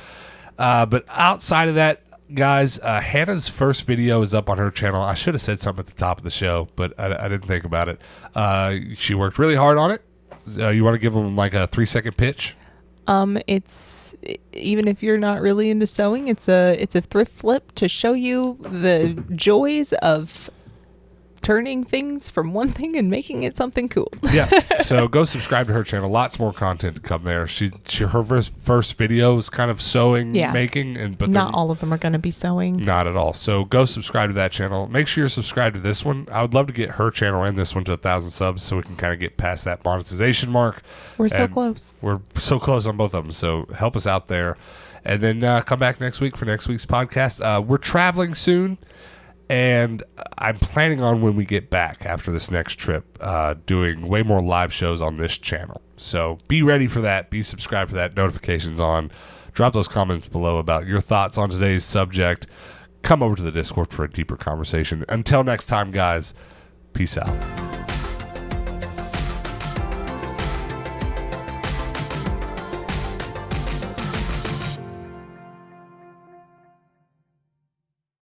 But outside of that, guys, Hannah's first video is up on her channel. I should have said something at the top of the show, but I didn't think about it. She worked really hard on it. You want to give them like a 3-second pitch? It's, even if you're not really into sewing, it's a thrift flip to show you the joys of turning things from one thing and making it something cool. Yeah. So go subscribe to her channel. Lots more content to come there. Her first video is kind of sewing, making, but not all of them are going to be sewing. Not at all. So go subscribe to that channel. Make sure you're subscribed to this one. I would love to get her channel and this one to 1,000 subs so we can kind of get past that monetization mark. We're so close. We're so close on both of them. So help us out there. And then come back next week for next week's podcast. We're traveling soon. And I'm planning on, when we get back after this next trip, doing way more live shows on this channel. So be ready for that. Be subscribed for that. Notifications on. Drop those comments below about your thoughts on today's subject. Come over to the Discord for a deeper conversation. Until next time, guys, peace out.